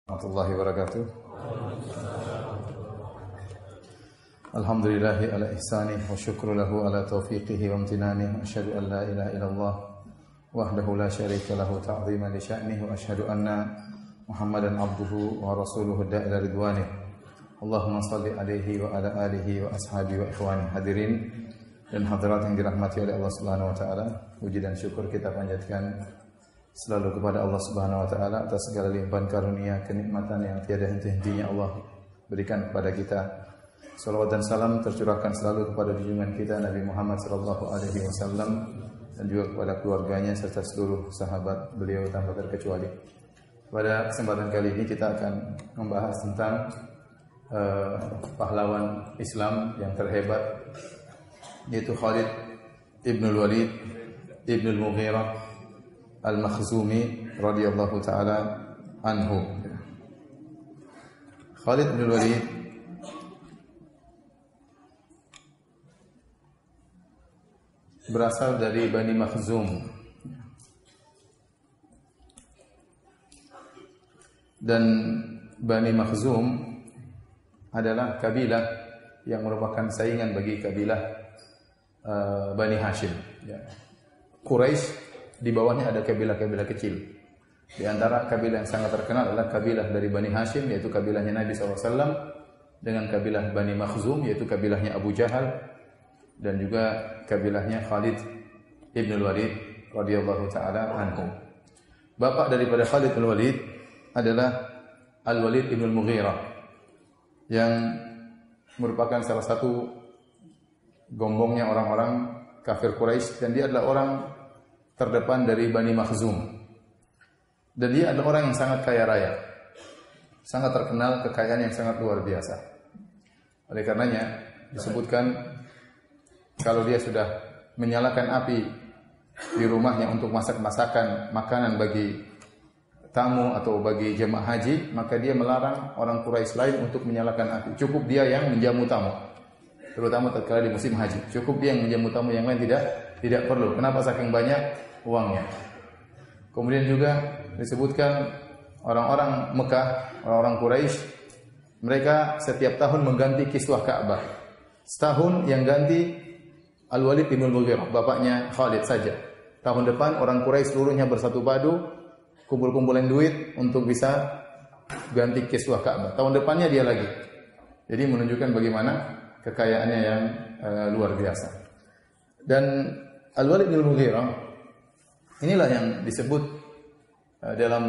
Warahmatullahi wabarakatuh. Alhamdulillahi ala ihsanih wa syukru lahu ala taufiqihi wa amtinanih. Asyhadu an la ilaha illallah wahdahu la syarika lahu ta'ziman li sya'nihi wa asyhadu anna Muhammadan abduhu wa rasuluhu da'ila ridwanih. Allahumma salli alaihi wa ala alihi wa ashabihi wa ikhwani. Hadirin dan hadirat yang dirahmati oleh Allah Subhanahu wa taala, puji dan syukur kita panjatkan selalu kepada Allah Subhanahu wa taala atas segala limpahan karunia, kenikmatan yang tiada henti-hentinya Allah berikan kepada kita. Salawat dan salam tercurahkan selalu kepada junjungan kita Nabi Muhammad sallallahu alaihi wasallam dan juga kepada keluarganya serta seluruh sahabat beliau tanpa terkecuali. Pada kesempatan kali ini kita akan membahas tentang pahlawan Islam yang terhebat, yaitu Khalid ibn Walid ibn Mughirah Al-Makhzumi radhiyallahu taala anhu. Khalid bin Walid berasal dari Bani Makhzum dan Bani Makhzum adalah kabilah yang merupakan saingan bagi kabilah Bani Hashim. Quraisy di bawahnya ada kabilah-kabilah kecil. Di antara kabilah yang sangat terkenal adalah kabilah dari Bani Hashim, yaitu kabilahnya Nabi SAW, dengan kabilah Bani Makhzum, yaitu kabilahnya Abu Jahal, dan juga kabilahnya Khalid ibn Walid radhiyallahu taala anhu. Bapak daripada Khalid bin Walid adalah Al-Walid ibn Mughirah, yang merupakan salah satu gombongnya orang-orang kafir Quraisy, dan dia adalah orang terdepan dari Bani Makhzum. Dan dia adalah orang yang sangat kaya raya, sangat terkenal, kekayaan yang sangat luar biasa. Oleh karenanya disebutkan kalau dia sudah menyalakan api di rumahnya untuk masak-masakan makanan bagi tamu atau bagi jemaah haji, maka dia melarang orang Quraisy lain untuk menyalakan api. Cukup dia yang menjamu tamu, terutama tatkala di musim haji. Cukup dia yang menjamu tamu, yang lain tidak perlu. Kenapa? Saking banyak uangnya. Kemudian juga disebutkan orang-orang Mekah, orang-orang Quraisy, mereka setiap tahun mengganti kiswah Ka'bah. Setahun yang ganti Al-Walid bin Mughirah, bapaknya Khalid saja. Tahun depan orang Quraisy seluruhnya bersatu padu, kumpul-kumpulin duit untuk bisa ganti kiswah Ka'bah. Tahun depannya dia lagi. Jadi menunjukkan bagaimana kekayaannya yang luar biasa. Dan Al-Walid bin Mughirah inilah yang disebut dalam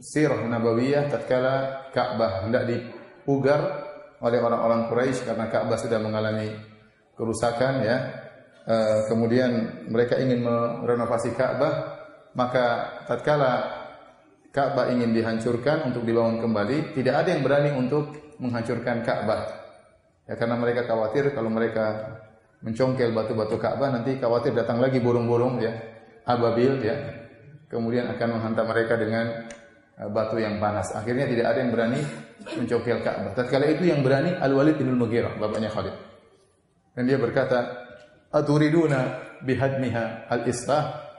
sirah nabawiyah tatkala Ka'bah hendak dipugar oleh orang-orang Quraisy karena Ka'bah sudah mengalami kerusakan, ya. Kemudian mereka ingin merenovasi Ka'bah, maka tatkala Ka'bah ingin dihancurkan untuk dibangun kembali, tidak ada yang berani untuk menghancurkan Ka'bah. Ya, karena mereka khawatir kalau mereka mencongkel batu-batu Ka'bah, nanti khawatir datang lagi burung-burung, ya, ababil, ya, kemudian akan menghantam mereka dengan batu yang panas. Akhirnya tidak ada yang berani mencongkel Ka'bah. Tatkala itu yang berani Al-Walid bin Mughirah, bapaknya Khalid. Dan dia berkata, "Aturiduna bihadmiha al-islah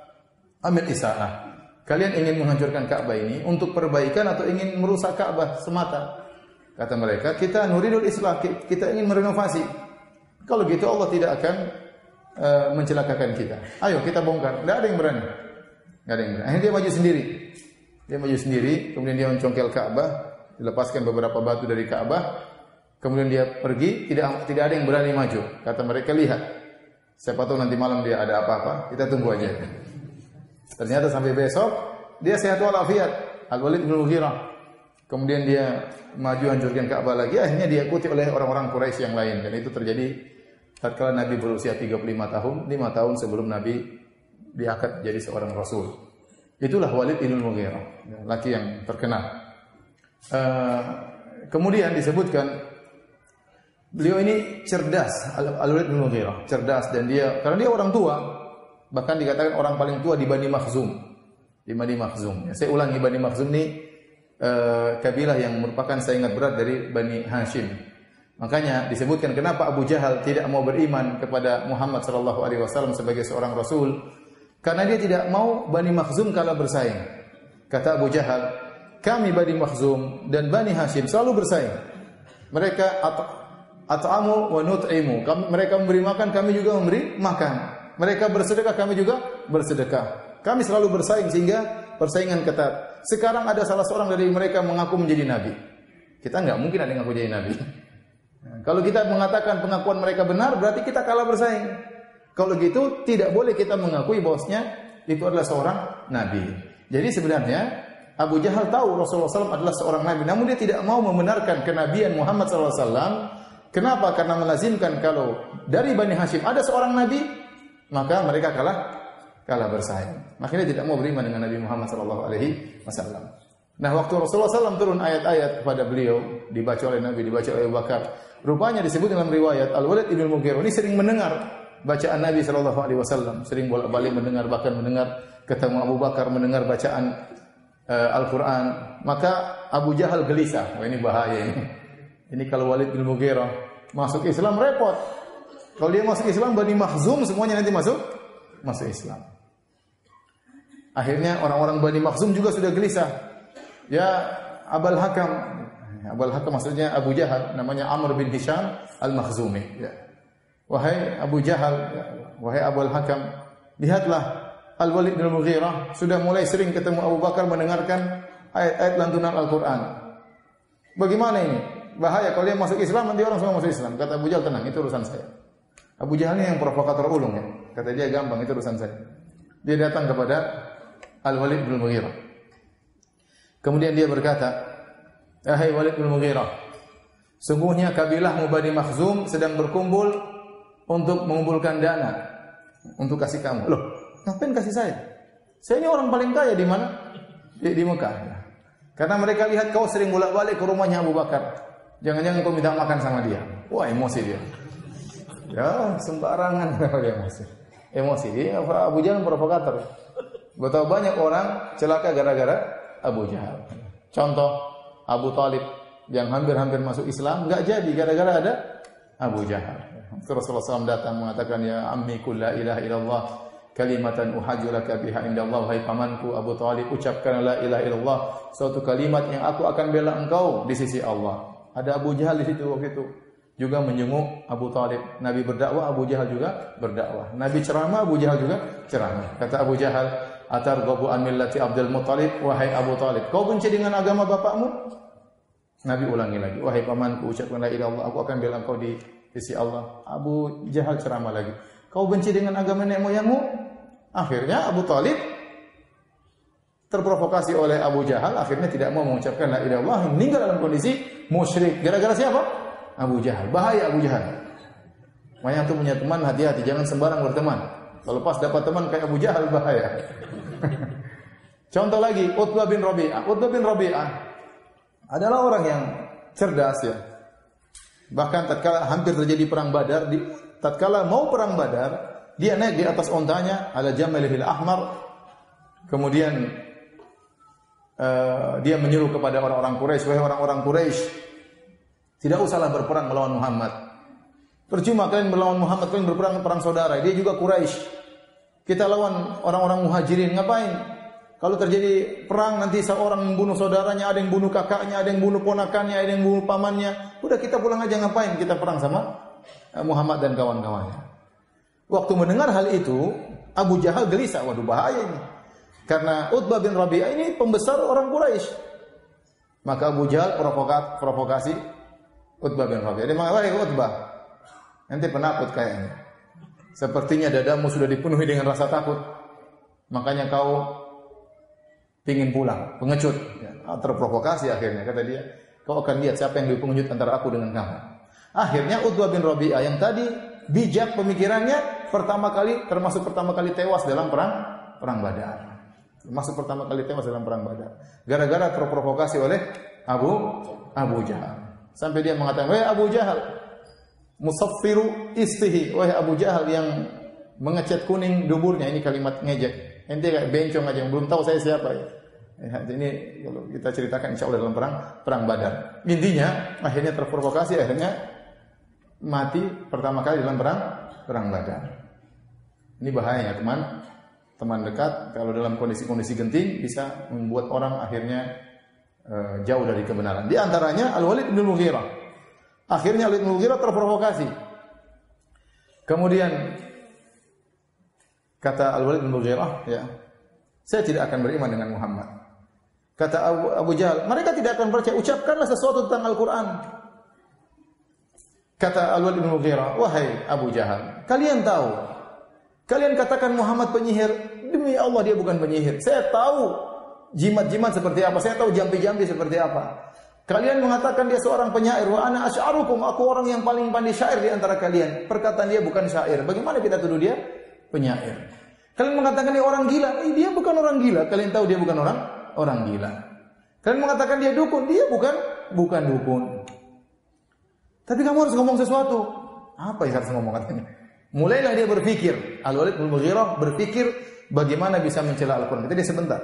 amil isaah?" Kalian ingin menghancurkan Ka'bah ini untuk perbaikan atau ingin merusak Ka'bah semata? Kata mereka, "Kita nuridul islah, kita ingin merenovasi. Kalau gitu Allah tidak akan mencelakakan kita. Ayo kita bongkar." Tidak ada yang berani. Tidak ada yang berani. Akhirnya dia maju sendiri. Dia maju sendiri, kemudian dia mencongkel Ka'bah, dilepaskan beberapa batu dari Ka'bah, kemudian dia pergi, tidak ada yang berani maju. Kata mereka, "Lihat, siapa tahu nanti malam dia ada apa-apa, kita tunggu aja." Ternyata sampai besok dia sehat walafiat, Al-Walid bin Mughirah. Kemudian dia maju hancurkan Ka'bah lagi, akhirnya diikuti oleh orang-orang Quraisy yang lain. Dan itu terjadi tatkala Nabi berusia 35 tahun, 5 tahun sebelum Nabi diangkat jadi seorang Rasul. Itulah Walid bin Mughirah, laki yang terkenal. Kemudian disebutkan beliau ini cerdas, Al-Walid bin Mughirah, cerdas, dan karena dia orang tua, bahkan dikatakan orang paling tua di Bani Makhzum. Di Bani Makhzum. Ya, saya ulangi, Bani Makhzum ini kabilah yang merupakan saingan berat dari Bani Hashim. Makanya disebutkan kenapa Abu Jahal tidak mau beriman kepada Muhammad sallallahu alaihi wasallam sebagai seorang rasul, karena dia tidak mau Bani Makhzum kalah bersaing. Kata Abu Jahal, kami Bani Makhzum dan Bani Hashim selalu bersaing. Mereka at'amu wa nut'imu. Mereka memberi makan, kami juga memberi makan. Mereka bersedekah, kami juga bersedekah. Kami selalu bersaing sehingga persaingan ketat. Sekarang ada salah seorang dari mereka mengaku menjadi nabi. Kita enggak mungkin ada yang mengaku jadi nabi. Kalau kita mengatakan pengakuan mereka benar, berarti kita kalah bersaing. Kalau gitu, tidak boleh kita mengakui bahwasanya itu adalah seorang nabi. Jadi sebenarnya Abu Jahal tahu Rasulullah SAW adalah seorang nabi, namun dia tidak mau membenarkan kenabian Muhammad SAW. Kenapa? Karena melazimkan kalau dari Bani Hashim ada seorang nabi, maka mereka kalah bersaing. Makanya tidak mau beriman dengan Nabi Muhammad SAW. Nah, waktu Rasulullah SAW turun ayat-ayat kepada beliau, dibaca oleh Nabi, dibaca oleh Abu Bakar. Rupanya disebut dalam riwayat Al-Walid ibn Mughirah ini sering mendengar bacaan Nabi SAW, sering bolak-balik mendengar, bahkan mendengar ketemu Abu Bakar mendengar bacaan Al-Quran. Maka Abu Jahal gelisah. Wah, ini bahaya ini. Ini kalau Walid bin Mughirah masuk Islam repot. Kalau dia masuk Islam, Bani Makhzum semuanya nanti masuk Islam. Akhirnya orang-orang Bani Makhzum juga sudah gelisah. Ya Abul Hakam maksudnya Abu Jahal, namanya Amr bin Hisham Al-Makhzumi. Ya. Wahai Abu Jahal, wahai Abul Hakam, lihatlah Al-Walid bin Mughirah sudah mulai sering ketemu Abu Bakar mendengarkan ayat-ayat lantunan Al-Quran. Bagaimana ini? Bahaya kalau dia masuk Islam, nanti orang semua masuk Islam. Kata Abu Jahal, tenang, itu urusan saya. Abu Jahal ini yang provokator ulung ya. Kata dia, gampang, itu urusan saya. Dia datang kepada Al-Walid bin Mughirah. Kemudian dia berkata, "Hai Walid bin Mughirah, sungguhnya kabilahmu Bani Makhzum sedang berkumpul untuk mengumpulkan dana untuk kasih kamu." Loh, ngapain kasih saya? Saya ini orang paling kaya di mana? Di Mekah. Karena mereka lihat kau sering bolak-balik ke rumahnya Abu Bakar. Jangan-jangan kau minta makan sama dia. Wah, emosi dia. Ya, sembarangan dia emosi. Dia Abu Jahal provokator. Betapa banyak orang celaka gara-gara Abu Jahal. Contoh Abu Talib yang hampir-hampir masuk Islam enggak jadi gara-gara ada Abu Jahal. Rasulullah SAW datang mengatakan, "Ya ammi qul la ilaha illallah kalimatan uhajju laka biha indallah." Hai pamanku Abu Talib, ucapkan la ilaha illallah, suatu kalimat yang aku akan bela engkau di sisi Allah. Ada Abu Jahal di situ waktu itu. Juga menjenguk Abu Talib. Nabi berdakwah, Abu Jahal juga berdakwah. Nabi ceramah, Abu Jahal juga ceramah. Kata Abu Jahal, "Atarghabu an millati Abdul Muttalib?" Wahai Abu Talib, kau benci dengan agama bapakmu? Nabi ulangi lagi, "Wahai pamanku, ucapkan la ilaha illallah, aku akan bela engkau di sisi Allah." Abu Jahal ceramah lagi, "Kau benci dengan agama nenek moyangmu?" Akhirnya Abu Talib terprovokasi oleh Abu Jahal, akhirnya tidak mau mengucapkan la ilaha illallah, meninggal dalam kondisi musyrik. Gara-gara siapa? Abu Jahal. Bahaya Abu Jahal. Makanya antum punya teman, hati-hati, jangan sembarang berteman. Kalau pas dapat teman kayak Abu Jahal, bahaya. Contoh lagi, Utbah bin Rabi'ah. Utbah bin Rabi'ah adalah orang yang cerdas ya. Bahkan tatkala hampir terjadi perang Badar, tatkala mau perang Badar, dia naik di atas ontanya, ala Jamalihil Ahmar. Kemudian dia menyuruh kepada orang-orang Quraisy, "Wahai orang-orang Quraisy, tidak usahlah berperang melawan Muhammad. Percuma kalian melawan Muhammad, kalian berperang perang saudara. Dia juga Quraisy. Kita lawan orang-orang Muhajirin. Ngapain? Kalau terjadi perang nanti seorang membunuh saudaranya, ada yang bunuh kakaknya, ada yang bunuh ponakannya, ada yang bunuh pamannya. Udah kita pulang aja, ngapain kita perang sama Muhammad dan kawan-kawannya." Waktu mendengar hal itu, Abu Jahal gelisah. Waduh, bahaya ini. Karena Utbah bin Rabi'ah ini pembesar orang Quraisy. Maka Abu Jahal provokasi Utbah bin Rabi'ah. Dia mengatakan, "Utbah, nanti penakut kayaknya. Sepertinya dadamu sudah dipenuhi dengan rasa takut. Makanya kau ingin pulang, pengecut." Ya, terprovokasi akhirnya. Kata dia, "Kau akan lihat siapa yang lebih pengecut antara aku dengan kamu." Akhirnya Utbah bin Rabi'ah yang tadi bijak pemikirannya, termasuk pertama kali tewas dalam perang Badar. Termasuk pertama kali tewas dalam perang Badar. Gara-gara terprovokasi oleh Abu Jahal. Sampai dia mengatakan, "Wahai Abu Jahal, musaffiru istihi." Wahai Abu Jahal yang mengecat kuning duburnya. Ini kalimat ngejek. Ente kayak bencong aja yang belum tahu saya siapa ya. Ini kalau kita ceritakan insyaallah dalam perang Badar. Intinya akhirnya terprovokasi, akhirnya mati pertama kali dalam perang Badar. Ini bahaya ya teman dekat kalau dalam kondisi-kondisi genting bisa membuat orang akhirnya jauh dari kebenaran. Di antaranya Al-Walid bin Mughirah. Akhirnya Al-Walid bin Mughirah terprovokasi. Kemudian kata Al-Walid bin Mughirah, ya, saya tidak akan beriman dengan Muhammad. Kata Abu Jahal, mereka tidak akan percaya, ucapkanlah sesuatu tentang Al-Quran. Kata Al-Walid bin Mughirah, wahai Abu Jahal, kalian tahu, kalian katakan Muhammad penyihir, demi Allah dia bukan penyihir. Saya tahu jimat-jimat seperti apa, saya tahu jampi-jampi seperti apa. Kalian mengatakan dia seorang penyair, wa ana asy'arukum, aku orang yang paling pandai syair di antara kalian. Perkataan dia bukan syair. Bagaimana kita tuduh dia penyair? Kalian mengatakan dia orang gila, dia bukan orang gila. Kalian tahu dia bukan orang gila. Kalian mengatakan dia dukun, dia bukan dukun. Tapi kamu harus ngomong sesuatu. Apa yang harus ngomong katanya? Mulailah dia berpikir. Al-Walid bin Mughirah berpikir bagaimana bisa mencela Al-Quran. Kita dia sebentar.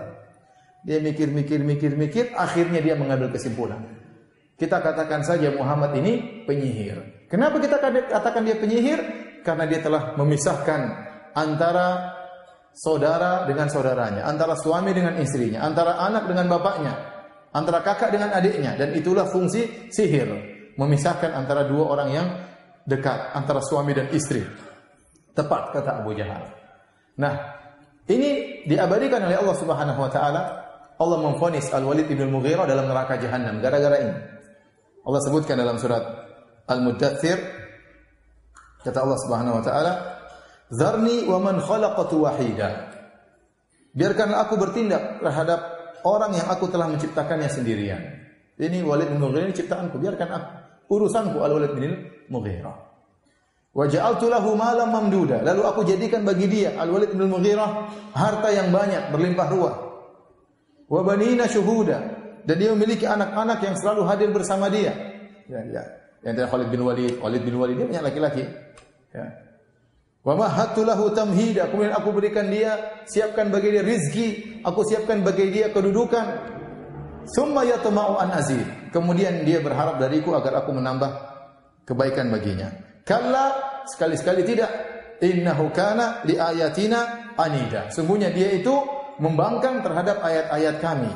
Dia mikir, akhirnya dia mengambil kesimpulan. Kita katakan saja Muhammad ini penyihir. Kenapa kita katakan dia penyihir? Karena dia telah memisahkan antara saudara dengan saudaranya, antara suami dengan istrinya, antara anak dengan bapaknya, antara kakak dengan adiknya, dan itulah fungsi sihir, memisahkan antara dua orang yang dekat, antara suami dan istri. Tepat kata Abu Jahal. Nah, ini diabadikan oleh Allah Subhanahu wa taala. Allah memvonis Al-Walid bin Mughirah dalam neraka Jahannam gara-gara ini. Allah sebutkan dalam surat Al-Muddathir, kata Allah Subhanahu wa taala, "Dzarni wa man khalaqtu wahida." Biarkanlah aku bertindak terhadap orang yang aku telah menciptakannya sendirian. Ini Walid bin Mughirah ini ciptaanku, biarkan aku, urusanku Al-Walid bin Mughirah. Wa ja'altu lahu malam mamduda. Lalu aku jadikan bagi dia Al-Walid bin Mughirah harta yang banyak, berlimpah ruah. Wa banina syuhuda, dan dia memiliki anak-anak yang selalu hadir bersama dia. Ya. Yang Khalid bin Walid dia punya laki-laki. Ya. Wa mahattu lahu tamhida, kemudian aku berikan dia, siapkan bagi dia rizki, aku siapkan bagi dia kedudukan. Summa yatma'u an azid, kemudian dia berharap dariku agar aku menambah kebaikan baginya. Kalla, sekali-sekali tidak. Innahu kana li ayatina anida, sungguhnya dia itu membangkang terhadap ayat-ayat kami.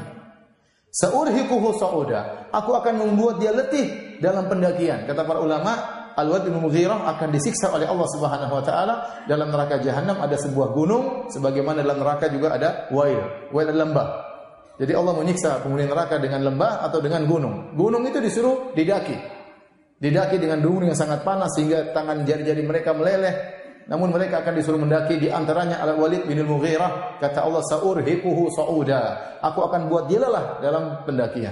Saurhiquhu sa'uda, aku akan membuat dia letih dalam pendakian. Kata para ulama, Al-Walid bin Mughirah akan disiksa oleh Allah Subhanahu wa taala dalam neraka Jahannam. Ada sebuah gunung, sebagaimana dalam neraka juga ada wail adalah lembah. Jadi Allah menyiksa penghuni neraka dengan lembah atau dengan gunung. Gunung itu disuruh didaki dengan gunung yang sangat panas sehingga tangan jari-jari mereka meleleh. Namun mereka akan disuruh mendaki, di antaranya Al-Walid bin Mughirah. Kata Allah, saurhiquhu sa'uda, aku akan buat dia lelah dalam pendakian.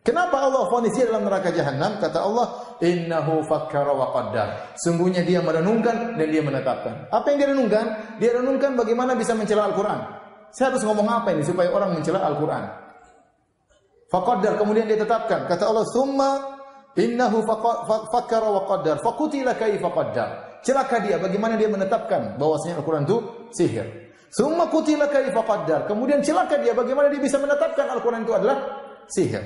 Kenapa Allah vonis dia dalam neraka Jahannam? Kata Allah, innahu fakkara wa qaddar, sungguhnya dia merenungkan dan dia menetapkan. Apa yang dia renungkan? Dia renungkan bagaimana bisa mencela Al-Quran. Saya harus ngomong apa ini supaya orang mencela Al-Quran. Faqaddar, kemudian dia tetapkan. Kata Allah, summa innahu fakkara wa qaddar faqutila kaifa qaddar. Celaka dia bagaimana dia menetapkan bahwasanya Al-Quran itu sihir. Summa qutila kaifa qaddar, kemudian celaka dia bagaimana dia bisa menetapkan Al-Quran itu adalah sihir.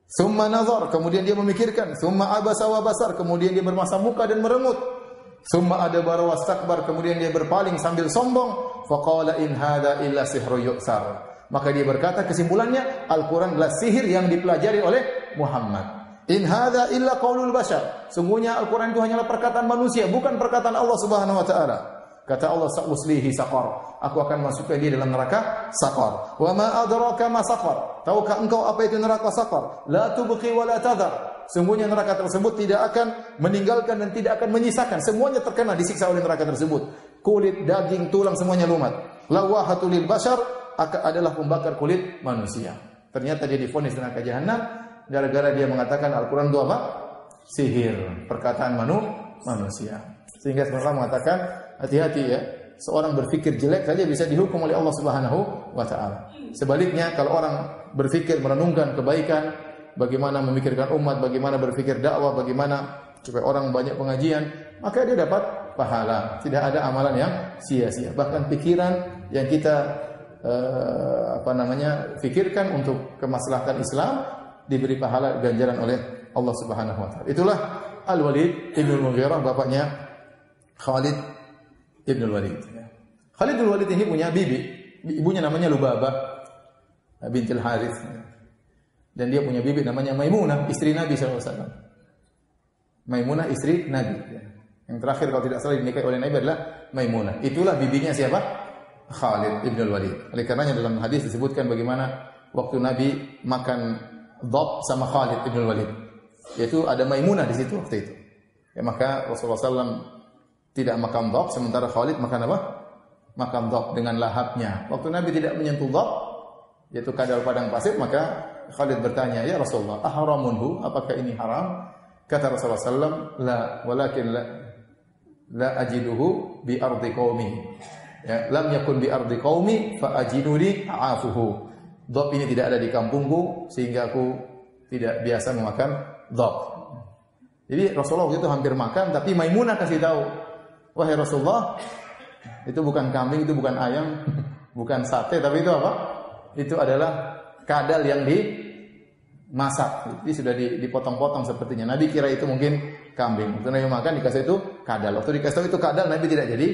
Summa nazar, kemudian dia memikirkan. Summa abasa wa basar, kemudian dia bermasa muka dan merengut. Summa adbara wastakbar, kemudian dia berpaling sambil sombong. Faqala in hadza illa sihrun yu'sar, maka dia berkata, kesimpulannya Al-Quran adalah sihir yang dipelajari oleh Muhammad. In hadza illa qaulul bashar, sungguhnya Al-Quran itu hanyalah perkataan manusia, bukan perkataan Allah Subhanahu wa taala. Kata Allah, sa'uslihi saqar, aku akan masukkan dia dalam neraka saqar. Wa ma adraka ma saqar, tahukah engkau apa itu neraka saqar? La tubqi wa la tadhar, sungguhnya neraka tersebut tidak akan meninggalkan dan tidak akan menyisakan, semuanya terkena disiksa oleh neraka tersebut. Kulit, daging, tulang semuanya lumat. Lawahatul lil bashar, adalah pembakar kulit manusia. Ternyata dia divonis neraka Jahannam gara-gara dia mengatakan Al-Quran itu apa? Sihir, perkataan manusia. Sehingga Rasulullah mengatakan, hati-hati ya, seorang berfikir jelek saja bisa dihukum oleh Allah Subhanahu wa taala. Sebaliknya, kalau orang berfikir merenungkan kebaikan, bagaimana memikirkan umat, bagaimana berfikir dakwah, bagaimana supaya orang banyak pengajian, maka dia dapat pahala. Tidak ada amalan yang sia-sia. Bahkan pikiran yang kita fikirkan untuk kemaslahatan Islam diberi pahala ganjaran oleh Allah Subhanahu wa taala. Itulah Al-Walid bin Mughirah, bapaknya Khalid bin Walid. Khalid bin Walid ini punya bibi, ibunya namanya Lubabah bintil Harith. Dan dia punya bibi namanya Maimunah, istri Nabi SAW. Maimunah istri Nabi. Yang terakhir kalau tidak salah dinikahi oleh Nabi adalah Maimunah. Itulah bibinya siapa? Khalid ibn Walid. Oleh karenanya dalam hadis disebutkan bagaimana waktu Nabi makan dhab sama Khalid ibn Walid. Yaitu ada Maimunah di situ waktu itu. Ya, maka Rasulullah SAW tidak makan dhab, sementara Khalid makan apa? Makan dhab dengan lahapnya. Waktu Nabi tidak menyentuh dhab, yaitu kadal padang pasir, maka Khalid bertanya, "Ya Rasulullah, ahramunhu? Apakah ini haram?" Kata Rasulullah SAW, "La, walakin la ajiduhu bi ardi qaumi." Ya, lam yakun bi ardi qaumi fa ajiduni a'afuhu. Dhab ini tidak ada di kampungku sehingga aku tidak biasa memakan dhab. Jadi Rasulullah waktu itu hampir makan, tapi Maimunah kasih tahu, "Wahai Rasulullah, itu bukan kambing, itu bukan ayam, bukan sate, tapi itu apa? Itu adalah kadal yang dimasak. Jadi sudah dipotong-potong sepertinya. Nabi kira itu mungkin kambing. Waktu Nabi makan dikasih itu kadal. Waktu dikasih tahu itu kadal, Nabi tidak jadi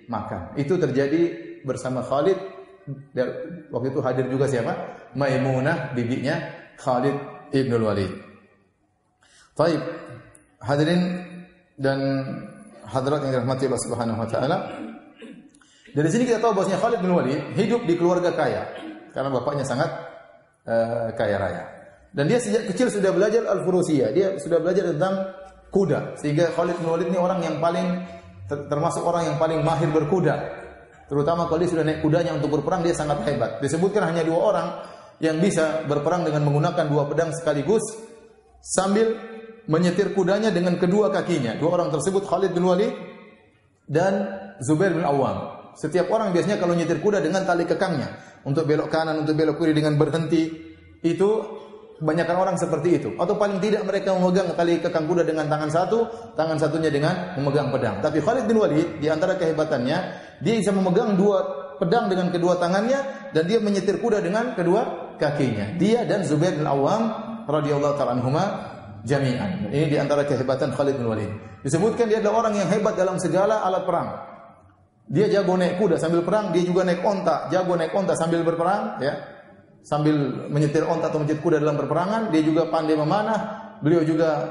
makan. Itu terjadi bersama Khalid. Dan waktu itu hadir juga siapa? Maimunah, bibinya Khalid ibn Walid. Baik, hadirin dan hadirat yang dirahmati Allah Subhanahu wa taala. Dari sini kita tahu bahwasanya Khalid bin Walid hidup di keluarga kaya karena bapaknya sangat kaya raya. Dan dia sejak kecil sudah belajar al-furusiyah. Dia sudah belajar tentang kuda. Sehingga Khalid bin Walid ini orang yang paling termasuk orang yang paling mahir berkuda. Terutama kalau dia sudah naik kudanya untuk berperang, dia sangat hebat. Disebutkan hanya 2 orang yang bisa berperang dengan menggunakan 2 pedang sekaligus sambil menyetir kudanya dengan kedua kakinya. 2 orang tersebut Khalid bin Walid dan Zubair bin Awam. Setiap orang biasanya kalau nyetir kuda dengan tali kekangnya, untuk belok kanan, untuk belok kiri dengan berhenti. Itu kebanyakan orang seperti itu. Atau paling tidak mereka memegang tali kekang kuda dengan tangan satu, tangan satunya dengan memegang pedang. Tapi Khalid bin Walid di antara kehebatannya, dia bisa memegang 2 pedang dengan kedua tangannya dan dia menyetir kuda dengan kedua kakinya. Dia dan Zubair bin Awam radhiyallahu ta'ala anhuma jami'an. Ini di antara kehebatan Khalid bin Walid. Disebutkan dia adalah orang yang hebat dalam segala alat perang. Dia jago naik kuda sambil perang, dia juga naik onta, jago naik onta sambil berperang, ya. Sambil menyetir onta atau menyetir kuda dalam perperangan, dia juga pandai memanah, beliau juga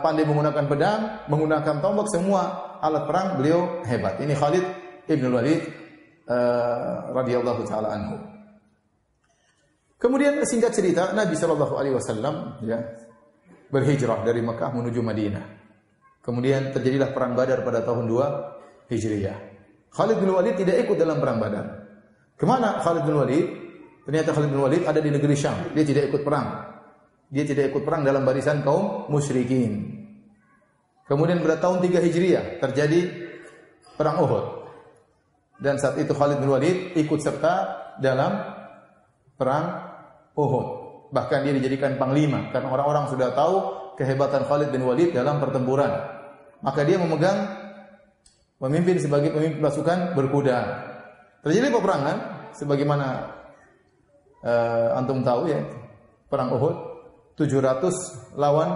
pandai menggunakan pedang, menggunakan tombak, semua alat perang beliau hebat. Ini Khalid ibn Walid radhiyallahu taala anhu. Kemudian singkat cerita, Nabi sallallahu alaihi wasallam ya berhijrah dari Mekah menuju Madinah. Kemudian terjadilah perang Badar pada tahun 2 Hijriah. Khalid bin Walid tidak ikut dalam perang Badar. Kemana Khalid bin Walid? Ternyata Khalid bin Walid ada di negeri Syam. Dia tidak ikut perang. Dia tidak ikut perang dalam barisan kaum musyrikin. Kemudian pada tahun 3 Hijriah terjadi perang Uhud. Dan saat itu Khalid bin Walid ikut serta dalam perang Uhud. Bahkan dia dijadikan panglima karena orang-orang sudah tahu kehebatan Khalid bin Walid dalam pertempuran. Maka dia memimpin sebagai pemimpin pasukan berkuda. Terjadi peperangan sebagaimana antum tahu ya, perang Uhud 700 lawan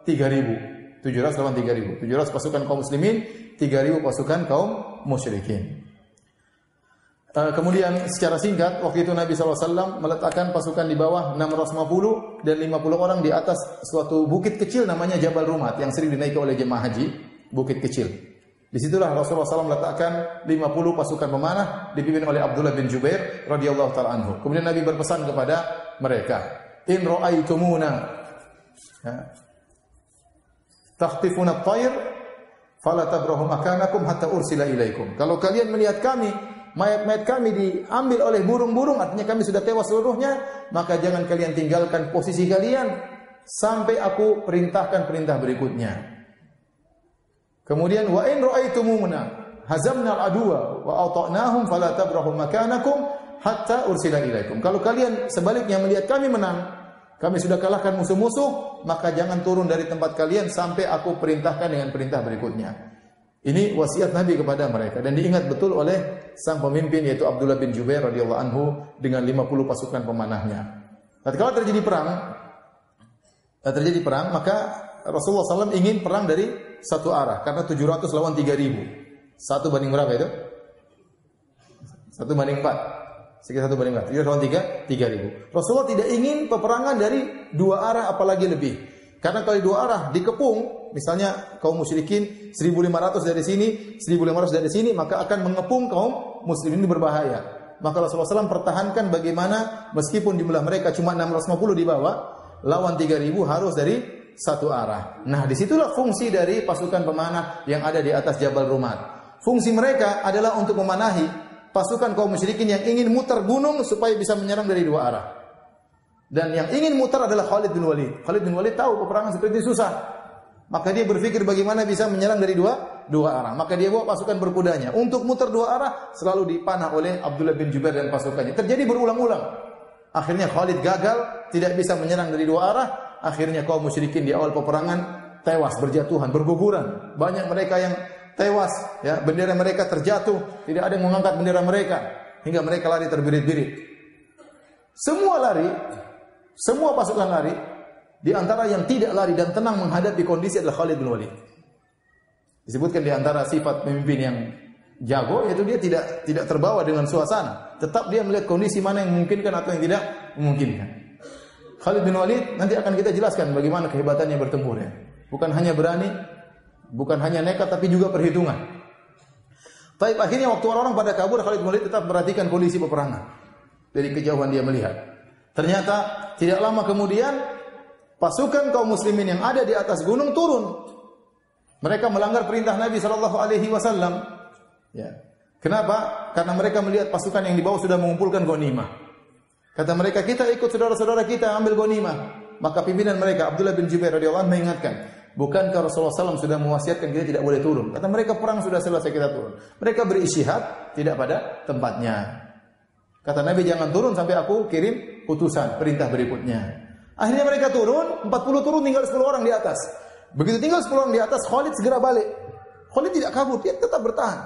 3.000. 700 lawan 3.000. 700 pasukan kaum muslimin, 3.000 pasukan kaum musyrikin. Kemudian secara singkat waktu itu Nabi SAW meletakkan pasukan di bawah 650 dan 50 orang di atas suatu bukit kecil namanya Jabal Rumat yang sering dinaiki oleh jemaah haji, bukit kecil. Disitulah Rasulullah SAW meletakkan 50 pasukan pemanah dipimpin oleh Abdullah bin Jubair radhiyallahu ta'ala anhu. Kemudian Nabi berpesan kepada mereka, "In ra'aitumuna takhtifuna at-tayr fala tabrahu makanakum hatta ursila ilaikum." Kalau kalian melihat kami, mayat-mayat kami diambil oleh burung-burung, artinya kami sudah tewas seluruhnya, maka jangan kalian tinggalkan posisi kalian sampai aku perintahkan perintah berikutnya. Kemudian wa in ra'aitumuna hazamna al-aduwa wa ata'nahum fala tabrahu makanakum hatta ursila ilaikum. Kalau kalian sebaliknya melihat kami menang, kami sudah kalahkan musuh-musuh, maka jangan turun dari tempat kalian sampai aku perintahkan dengan perintah berikutnya. Ini wasiat Nabi kepada mereka dan diingat betul oleh sang pemimpin yaitu Abdullah bin Jubair radhiyallahu anhu dengan 50 pasukan pemanahnya. Tatkala terjadi perang, maka Rasulullah SAW ingin perang dari satu arah karena 700 lawan 3.000. 1 banding berapa itu? 1 banding 4. Sekitar 1 banding 4. 3 lawan 3, 3.000. Rasulullah tidak ingin peperangan dari dua arah apalagi lebih. Karena kalau di dua arah dikepung, misalnya kaum musyrikin 1.500 dari sini, 1.500 dari sini, maka akan mengepung kaum muslimin, ini berbahaya. Maka Rasulullah SAW pertahankan bagaimana meskipun jumlah mereka cuma 650 di bawah, lawan 3.000 harus dari satu arah. Nah, disitulah fungsi dari pasukan pemanah yang ada di atas Jabal Rumat. Fungsi mereka adalah untuk memanahi pasukan kaum musyrikin yang ingin muter gunung supaya bisa menyerang dari dua arah. Dan yang ingin muter adalah Khalid bin Walid. Khalid bin Walid tahu peperangan seperti itu susah. Maka dia berpikir bagaimana bisa menyerang dari dua arah. Maka dia bawa pasukan berkudanya. Untuk muter dua arah selalu dipanah oleh Abdullah bin Jubair dan pasukannya. Terjadi berulang-ulang. Akhirnya Khalid gagal, tidak bisa menyerang dari dua arah. Akhirnya kaum musyrikin di awal peperangan tewas, berjatuhan, berguguran. Banyak mereka yang tewas, ya, bendera mereka terjatuh, tidak ada yang mengangkat bendera mereka, hingga mereka lari terbirit-birit. Semua lari, semua pasukan lari. Di antara yang tidak lari dan tenang menghadapi kondisi adalah Khalid bin Walid. Disebutkan di antara sifat pemimpin yang jago, yaitu dia tidak terbawa dengan suasana. Tetap dia melihat kondisi mana yang memungkinkan atau yang tidak memungkinkan. Khalid bin Walid nanti akan kita jelaskan bagaimana kehebatannya bertempur, ya. Bukan hanya berani, bukan hanya nekat, tapi juga perhitungan. Tapi akhirnya waktu orang-orang pada kabur, Khalid bin Walid tetap perhatikan kondisi peperangan. Dari kejauhan dia melihat. Ternyata tidak lama kemudian pasukan kaum muslimin yang ada di atas gunung turun. Mereka melanggar perintah Nabi SAW. Ya. Kenapa? Karena mereka melihat pasukan yang di bawah sudah mengumpulkan ghanimah. Kata mereka, kita ikut saudara-saudara kita ambil ghanimah. Maka pimpinan mereka Abdullah bin Jubair radhiyallahu anhu mengingatkan, bukankah Rasulullah SAW sudah mewasiatkan kita tidak boleh turun? Kata mereka, perang sudah selesai, kita turun. Mereka berisyihad tidak pada tempatnya. Kata Nabi, jangan turun sampai aku kirim utusan perintah berikutnya. Akhirnya mereka turun, 40 turun, tinggal 10 orang di atas. Begitu tinggal 10 orang di atas, Khalid segera balik. Khalid tidak kabur, dia tetap bertahan.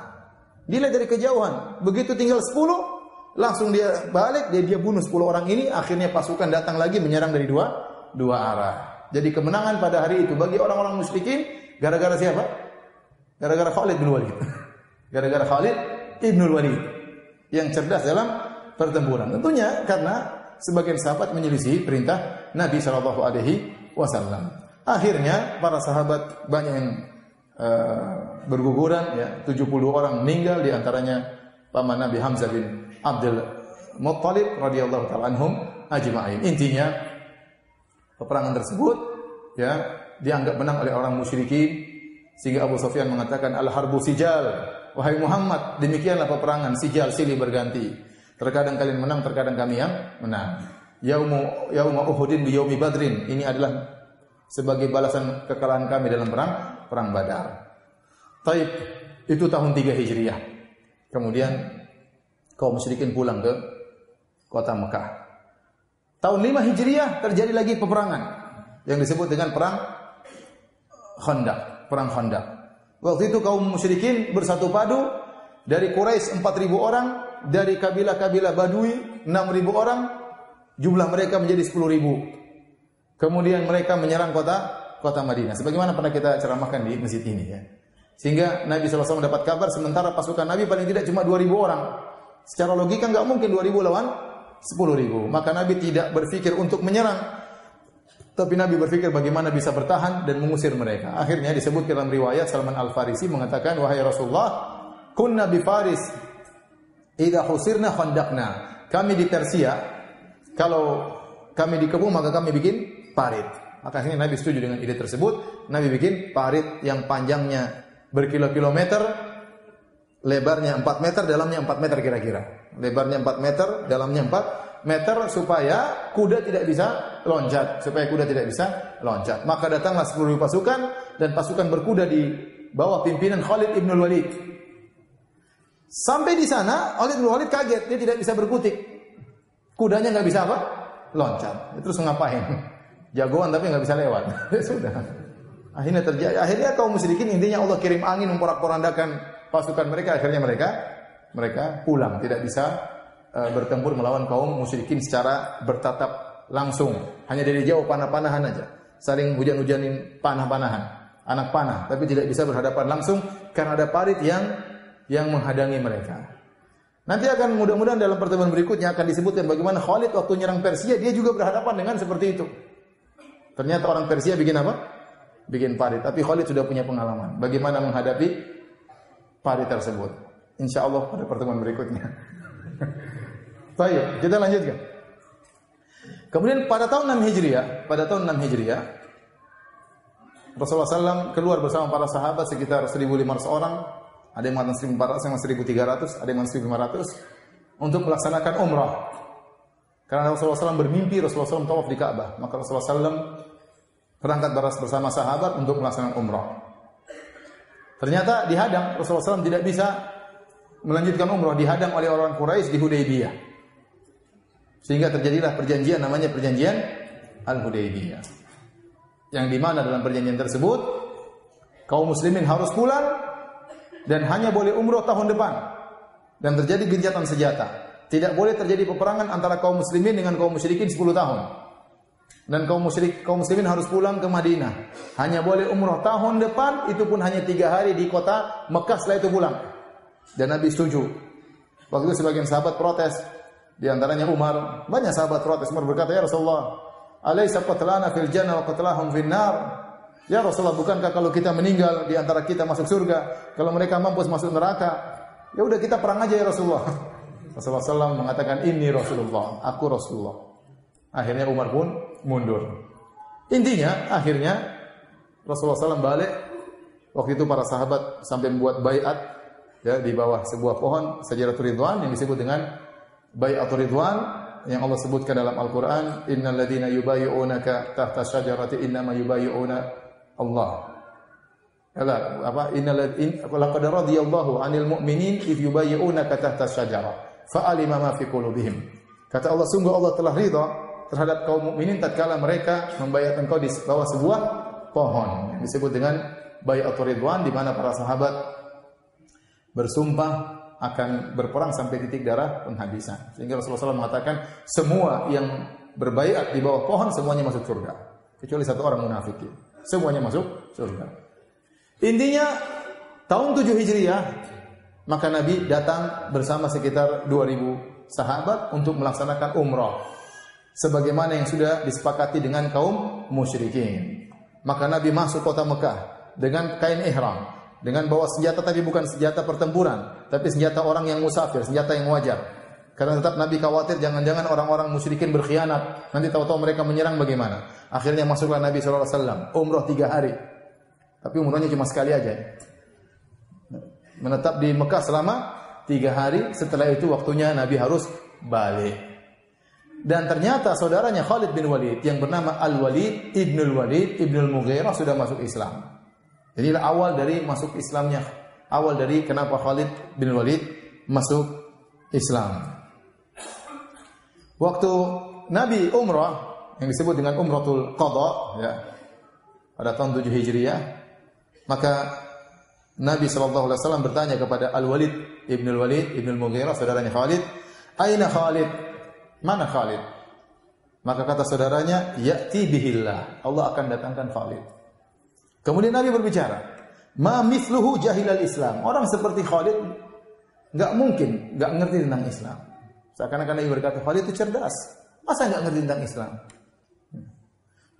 Dilihat dari kejauhan. Begitu tinggal 10, langsung dia balik, dia bunuh 10 orang ini. Akhirnya pasukan datang lagi menyerang dari dua arah. Jadi kemenangan pada hari itu bagi orang-orang musyrikin gara-gara siapa? Gara-gara Khalid bin Walid. Gara-gara Khalid bin Walid yang cerdas dalam pertempuran. Tentunya karena sebagian sahabat menyelisih perintah Nabi SAW. Akhirnya para sahabat banyak yang berguguran, ya, 70 orang meninggal, di antaranya paman Nabi Hamzah bin Abdul Muttalib radhiyallahu ta'ala anhum ajma'in. Intinya peperangan tersebut, ya, dianggap menang oleh orang musyrikin, sehingga Abu Sufyan mengatakan al-harbu sijal, wahai Muhammad, demikianlah peperangan, sijal, silih berganti. Terkadang kalian menang, terkadang kami yang menang. Yauma Uhudin bi yaumi Badrin. Ini adalah sebagai balasan kekalahan kami dalam perang Badar. Taib, itu tahun 3 Hijriah. Kemudian kaum musyrikin pulang ke kota Mekah. Tahun 5 Hijriah terjadi lagi peperangan yang disebut dengan perang Khandaq, perang Khandaq. Waktu itu kaum musyrikin bersatu padu, dari Quraisy 4.000 orang, dari kabilah-kabilah Badui 6.000 orang, jumlah mereka menjadi 10.000. Kemudian mereka menyerang kota Madinah. Sebagaimana pernah kita ceramahkan di masjid ini, ya. Sehingga Nabi SAW mendapat kabar sementara pasukan Nabi paling tidak cuma 2.000 orang. Secara logika enggak mungkin 2.000 lawan 10.000. Maka Nabi tidak berpikir untuk menyerang, tapi Nabi berpikir bagaimana bisa bertahan dan mengusir mereka. Akhirnya disebut dalam riwayat Salman Al-Farisi mengatakan, wahai Rasulullah, kunna bi Faris idza husirna khandaqna. Kami di Persia, kalau kami dikepung maka kami bikin parit. Maka akhirnya Nabi setuju dengan ide tersebut. Nabi bikin parit yang panjangnya berkilo-kilometer, lebarnya 4 meter, dalamnya 4 meter kira-kira. Lebarnya 4 meter, dalamnya 4 meter, supaya kuda tidak bisa loncat. Maka datanglah 10.000 pasukan, dan pasukan berkuda di bawah pimpinan Khalid ibn Walid. Sampai di sana, Khalid bin Walid kaget, dia tidak bisa berkutik. Kudanya nggak bisa apa? Loncat. Terus ngapain? Jagoan tapi nggak bisa lewat. Sudah. Akhirnya kaum musyrikin, intinya Allah kirim angin memporak-porandakan pasukan mereka. Akhirnya mereka pulang, tidak bisa bertempur melawan kaum musyrikin secara bertatap langsung. Hanya dari jauh panah-panahan aja, saling hujan-hujanin panah-panahan, anak panah, tapi tidak bisa berhadapan langsung karena ada parit yang menghadangi mereka. Nanti akan mudah-mudahan dalam pertemuan berikutnya akan disebutkan bagaimana Khalid waktu nyerang Persia dia juga berhadapan dengan seperti itu. Ternyata orang Persia bikin apa? Bikin parit. Tapi Khalid sudah punya pengalaman. Bagaimana menghadapi parit tersebut. Insya Allah pada pertemuan berikutnya. Baik, kita lanjutkan. Kemudian pada tahun 6 Hijriah, Rasulullah SAW keluar bersama para sahabat sekitar 1.500 orang. Ada yang mengatakan 1.400, yang 1.300, ada yang mengatakan 1.500 untuk melaksanakan umrah. Karena Rasulullah SAW bermimpi Rasulullah SAW tawaf di Ka'bah, maka Rasulullah SAW berangkat bersama sahabat untuk melaksanakan umrah. Ternyata dihadang, Rasulullah SAW tidak bisa melanjutkan umrah, dihadang oleh orang Quraisy di Hudaybiyah. Sehingga terjadilah perjanjian namanya perjanjian Al-Hudaybiyah. Yang di mana dalam perjanjian tersebut kaum muslimin harus pulang dan hanya boleh umroh tahun depan. Dan terjadi gencatan senjata. Tidak boleh terjadi peperangan antara kaum muslimin dengan kaum musyrikin 10 tahun. Dan kaum muslimin harus pulang ke Madinah. Hanya boleh umroh tahun depan, itu pun hanya 3 hari di kota Mekah, setelah itu pulang. Dan Nabi setuju. Waktu itu sebagian sahabat protes. Di antaranya Umar. Banyak sahabat protes. Umar berkata, "Ya Rasulullah, alaysa qatlana fil jannah wa qatlahum fin nar?" Ya Rasulullah, bukankah kalau kita meninggal di antara kita masuk surga, kalau mereka mampus masuk neraka? Ya udah kita perang aja ya Rasulullah. Rasulullah SAW mengatakan, "Inni Rasulullah, aku Rasulullah." Akhirnya Umar pun mundur. Intinya, akhirnya Rasulullah SAW balik. Waktu itu para sahabat sampai membuat baiat ya di bawah sebuah pohon Sajaratul Ridwan yang disebut dengan Baiatul Ridwan, yang Allah sebutkan dalam Al-Quran, innal ladzina yubayyi'unaka tahta syajarati innama yubayyi'una Allah. Laqad radiyallahu 'anil mu'minin idh yubayyi'unaka tahta syajarah fa'alima ma fi qulubihim. Kata Allah, sungguh Allah telah ridha terhadap kaum mukminin tatkala mereka membayar engkau di bawah sebuah pohon yang disebut dengan Baiatul Ridwan, di mana para sahabat bersumpah akan berperang sampai titik darah penghabisan. Sehingga Rasulullah SAW mengatakan semua yang berbaiat di bawah pohon semuanya masuk surga, kecuali satu orang munafik. Semuanya masuk surga. Intinya tahun 7 Hijriah maka Nabi datang bersama sekitar 2.000 sahabat untuk melaksanakan umrah sebagaimana yang sudah disepakati dengan kaum musyrikin. Maka Nabi masuk kota Mekah dengan kain ihram, dengan bawa senjata, tapi bukan senjata pertempuran, tapi senjata orang yang musafir, senjata yang wajar. Karena tetap Nabi khawatir jangan-jangan orang-orang musyrikin berkhianat, nanti tahu-tahu mereka menyerang bagaimana. Akhirnya masuklah Nabi SAW, umrah 3 hari. Tapi umrahnya cuma sekali aja. Menetap di Mekah selama 3 hari, setelah itu waktunya Nabi harus balik. Dan ternyata saudaranya Khalid bin Walid yang bernama Al-Walid Ibnul Walid Ibnul Mughirah sudah masuk Islam. Jadi awal dari masuk Islamnya, awal dari kenapa Khalid bin Walid masuk Islam. Waktu Nabi umrah yang disebut dengan Umratul Qadha ya, pada tahun 7 Hijriah, maka Nabi SAW bertanya kepada Al-Walid Ibnul Walid Ibnul Mughirah, saudaranya Khalid, "Aina Khalid?" Mana Khalid? Maka kata saudaranya, "Ya'ti bihillah." Allah akan datangkan Khalid. Kemudian Nabi berbicara, "Ma mithluhu jahilal Islam." Orang seperti Khalid enggak mungkin enggak ngerti tentang Islam. Seakan-akan Nabi berkata, Khalid itu cerdas. Masa enggak ngerti tentang Islam?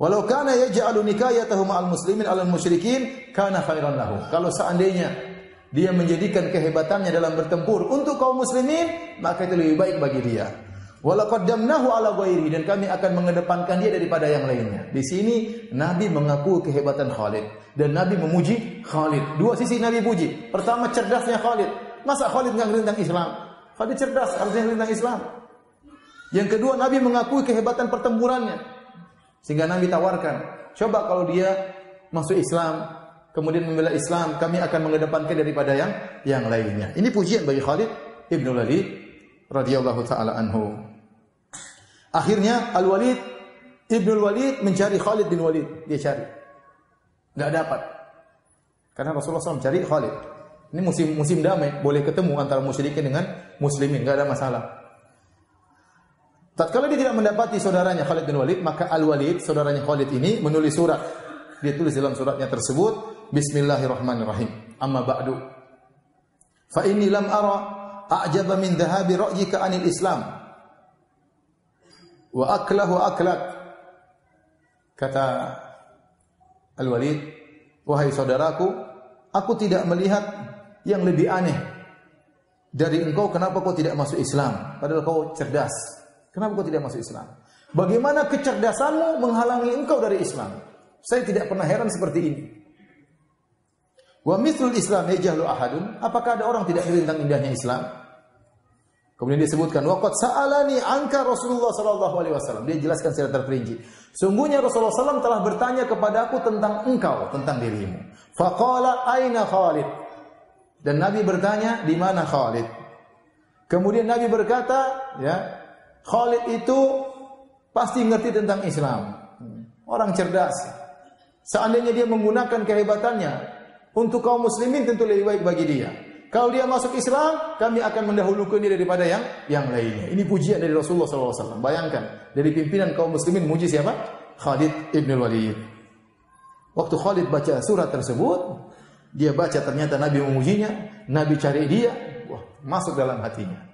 Walau kana yaj'alu nikayatahu ma'al muslimin 'alal musyrikin kana khairan lahu. Kalau seandainya dia menjadikan kehebatannya dalam bertempur untuk kaum muslimin, maka itu lebih baik bagi dia. Wala qaddamnahu 'ala ghairi, dan kami akan mengedepankan dia daripada yang lainnya. Di sini Nabi mengakui kehebatan Khalid dan Nabi memuji Khalid. Dua sisi Nabi puji. Pertama, cerdasnya Khalid. Masa Khalid enggak ngerti tentang Islam? Khalid cerdas, harusnya ngerti tentang Islam. Yang kedua, Nabi mengakui kehebatan pertempurannya. Sehingga Nabi tawarkan, coba kalau dia masuk Islam, kemudian membela Islam, kami akan mengedepankan daripada yang lainnya. Ini pujian bagi Khalid Ibn Walid radhiyallahu taala anhu. Akhirnya Al-Walid Ibn Walid mencari Khalid bin Walid, dia cari. Enggak dapat. Karena Rasulullah SAW cari Khalid. Ini musim damai, boleh ketemu antara musyrikin dengan muslimin, enggak ada masalah. Tatkala dia tidak mendapati saudaranya Khalid bin Walid, maka Al-Walid, saudaranya Khalid ini menulis surat. Dia tulis dalam suratnya tersebut, Bismillahirrahmanirrahim. Amma ba'du. Fa inni lam ara a'jaba min dhahabi ra'yika 'anil Islam wa aklahu aklak. Kata Al-Walid, wahai saudaraku, aku tidak melihat yang lebih aneh dari engkau, kenapa kau tidak masuk Islam? Padahal kau cerdas. Kenapa kau tidak masuk Islam? Bagaimana kecerdasanmu menghalangi engkau dari Islam? Saya tidak pernah heran seperti ini. Wa mithlul Islam yajhalu ahadun. Apakah ada orang tidak ngerti tentang indahnya Islam? Kemudian disebutkan waqad sa'alani anka Rasulullah sallallahu alaihi wasallam. Dia jelaskan secara terperinci. Sungguhnya Rasulullah SAW telah bertanya kepadaku tentang engkau, tentang dirimu. Faqala aina Khalid? Dan Nabi bertanya, di mana Khalid? Kemudian Nabi berkata, ya, Khalid itu pasti ngerti tentang Islam. Orang cerdas. Seandainya dia menggunakan kehebatannya untuk kaum muslimin, tentu lebih baik bagi dia. Kalau dia masuk Islam, kami akan mendahulukan dia daripada yang lainnya. Ini pujian dari Rasulullah SAW. Bayangkan, dari pimpinan kaum muslimin muji siapa? Khalid ibn Walid. Waktu Khalid baca surat tersebut, dia baca ternyata Nabi memujinya, Nabi cari dia, wah, masuk dalam hatinya.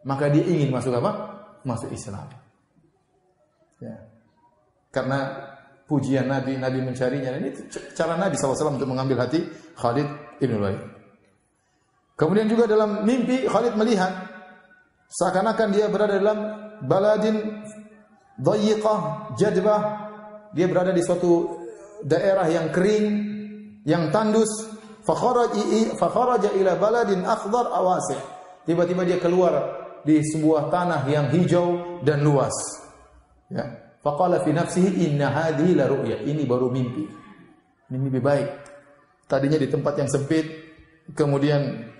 Maka dia ingin masuk apa? Masuk Islam. Ya. Karena pujian Nabi, Nabi mencarinya. Ini cara Nabi SAW untuk mengambil hati Khalid ibn Walid. Kemudian juga dalam mimpi Khalid melihat seakan-akan dia berada dalam baladin dhayiqah jadbah. Dia berada di suatu daerah yang kering, yang tandus. Fakharaja ila baladin akhdar awasi'. Tiba-tiba dia keluar di sebuah tanah yang hijau dan luas. Ya. Faqala fi nafsihi inna hadhihi la ru'ya. Ini baru mimpi. Ini mimpi baik. Tadinya di tempat yang sempit, kemudian